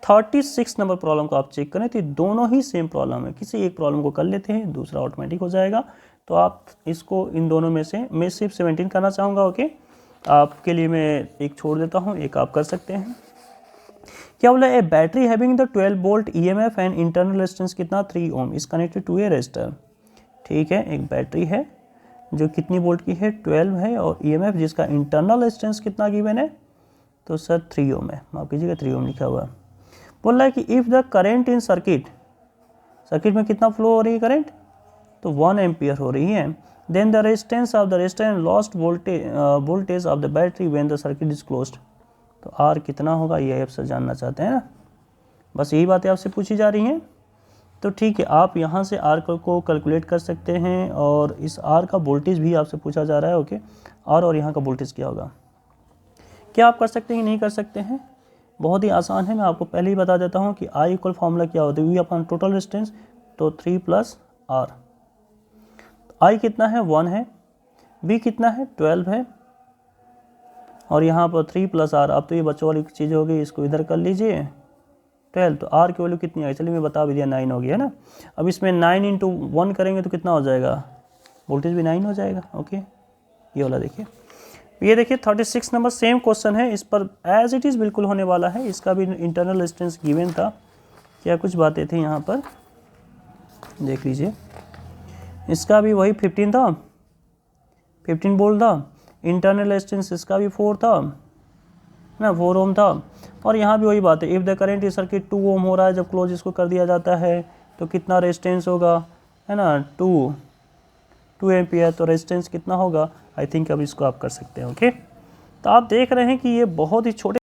36 नंबर प्रॉब्लम को आप चेक करें तो दोनों ही सेम प्रॉब्लम है, किसी एक प्रॉब्लम को कर लेते हैं, दूसरा ऑटोमेटिक हो जाएगा। तो आप इसको इन दोनों में से मैं सिर्फ 17 करना चाहूँगा। ओके, आपके लिए मैं एक छोड़ देता हूँ, एक आप कर सकते हैं। क्या बोला, a battery having the 12 volt EMF and internal resistance कितना, 3 ohm is connected to a resistor. ठीक है, एक बैटरी है जो कितनी वोल्ट की है, 12 है, और EMF जिसका इंटरनल रेजिस्टेंस कितना गिवन है, तो सर 3 ओम है, माफ कीजिएगा 3 ओम लिखा हुआ है। बोल रहा है कि if the current in circuit में कितना फ्लो हो रही है करंट, तो 1 एम्पियर हो रही है, then the resistance of the resistor and lost voltage of the battery when the circuit is closed. तो R कितना होगा, ये आपसे जानना चाहते हैं ना, बस यही बातें आपसे पूछी जा रही हैं। तो ठीक है, आप यहाँ से R को कैलकुलेट कर सकते हैं, और इस R का वोल्टेज भी आपसे पूछा जा रहा है। ओके, R और यहाँ का वोल्टेज क्या होगा, क्या आप कर सकते हैं, नहीं कर सकते हैं, बहुत ही आसान है। मैं आपको पहले ही बता देता हूँ कि I इक्वल फार्मूला क्या होता है, V/टोटल रेजिस्टेंस, तो 3 + R। I कितना है, 1 है, V कितना है, 12 है, और यहाँ पर 3 + R। अब तो ये बच्चों वाली चीज़ हो गई, इसको इधर कर लीजिए, 12, तो R की वैल्यू कितनी आई, चलिए मैं बता भी दिया, 9 हो गया ना। अब इसमें 9 × 1 करेंगे तो कितना हो जाएगा, वोल्टेज भी 9 हो जाएगा। ओके, ये वाला देखिए, ये देखिए 36 नंबर सेम क्वेश्चन है, इस पर एज इट इज़ बिल्कुल होने वाला है। इसका भी इंटरनल रेजिस्टेंस गिवन था, क्या कुछ बातें थी यहाँ पर देख लीजिए। इसका भी वही 15 था, 15 वोल्ट था। इंटरनल रेजिस्टेंस इसका भी 4 था ना, 4 ओम था। और यहाँ भी वही बात है, इफ़ द करेंट इस सर्किट 2 ओम हो रहा है, जब क्लोज इसको कर दिया जाता है तो कितना रेजिस्टेंस होगा, है ना, 2 एम्पियर। तो रेजिस्टेंस कितना होगा, आई थिंक अब इसको आप कर सकते हैं। ओके, तो आप देख रहे हैं कि ये बहुत ही छोटे